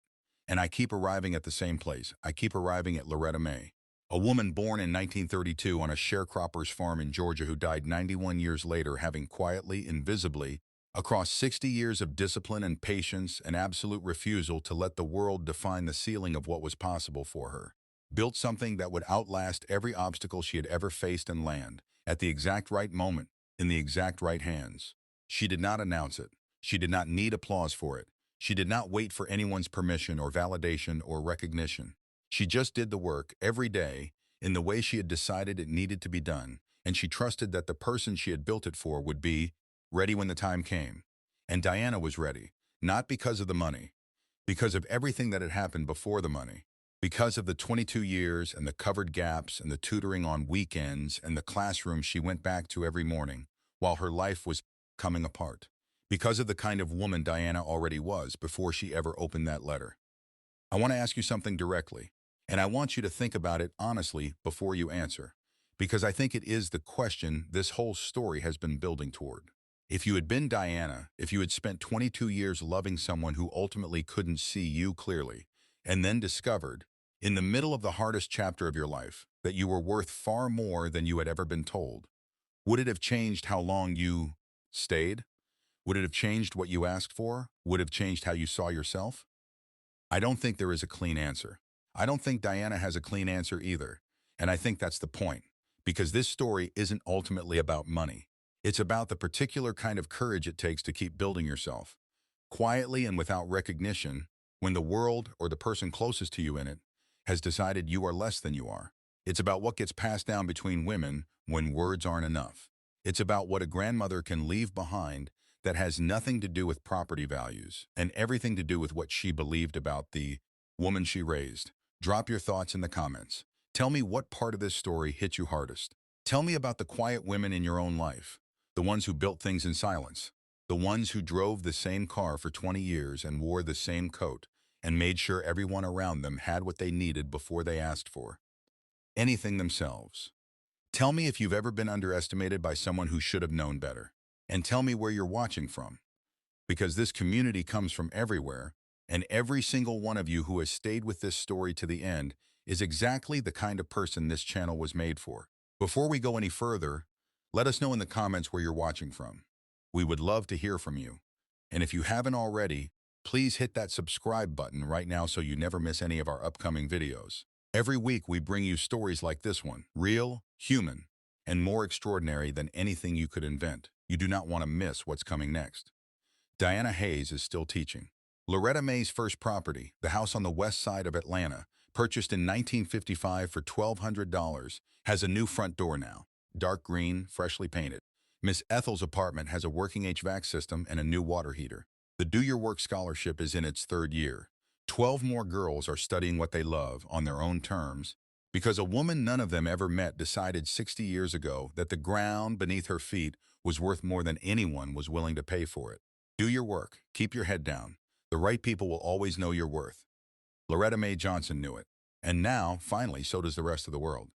And I keep arriving at the same place. I keep arriving at Loretta Mae, a woman born in 1932 on a sharecropper's farm in Georgia who died 91 years later, having quietly, invisibly, across 60 years of discipline and patience and absolute refusal to let the world define the ceiling of what was possible for her, built something that would outlast every obstacle she had ever faced and land, at the exact right moment, in the exact right hands. She did not announce it. She did not need applause for it. She did not wait for anyone's permission or validation or recognition. She just did the work every day in the way she had decided it needed to be done, and she trusted that the person she had built it for would be ready when the time came. And Diana was ready, not because of the money, because of everything that had happened before the money, because of the 22 years and the covered gaps and the tutoring on weekends and the classroom she went back to every morning while her life was coming apart, because of the kind of woman Diana already was before she ever opened that letter. I want to ask you something directly, and I want you to think about it honestly before you answer, because I think it is the question this whole story has been building toward. If you had been Diana, if you had spent 22 years loving someone who ultimately couldn't see you clearly, and then discovered, in the middle of the hardest chapter of your life, that you were worth far more than you had ever been told? Would it have changed how long you stayed? Would it have changed what you asked for? Would it have changed how you saw yourself? I don't think there is a clean answer. I don't think Diana has a clean answer either. And I think that's the point, because this story isn't ultimately about money. It's about the particular kind of courage it takes to keep building yourself, quietly and without recognition, when the world or the person closest to you in it has decided you are less than you are. It's about what gets passed down between women when words aren't enough. It's about what a grandmother can leave behind that has nothing to do with property values and everything to do with what she believed about the woman she raised. Drop your thoughts in the comments. Tell me what part of this story hit you hardest. Tell me about the quiet women in your own life, the ones who built things in silence, the ones who drove the same car for 20 years and wore the same coat and made sure everyone around them had what they needed before they asked for anything themselves. Tell me if you've ever been underestimated by someone who should have known better. And tell me where you're watching from, because this community comes from everywhere, and every single one of you who has stayed with this story to the end is exactly the kind of person this channel was made for. Before we go any further, let us know in the comments where you're watching from. We would love to hear from you. And if you haven't already, please hit that subscribe button right now so you never miss any of our upcoming videos. Every week we bring you stories like this one, real, human, and more extraordinary than anything you could invent. You do not want to miss what's coming next. Diana Hayes is still teaching. Loretta Mae's first property, the house on the west side of Atlanta, purchased in 1955 for $1,200, has a new front door now, dark green, freshly painted. Miss Ethel's apartment has a working HVAC system and a new water heater. The Do Your Work Scholarship is in its third year. 12 more girls are studying what they love on their own terms because a woman none of them ever met decided 60 years ago that the ground beneath her feet was worth more than anyone was willing to pay for it. Do your work. Keep your head down. The right people will always know your worth. Loretta Mae Johnson knew it. And now, finally, so does the rest of the world.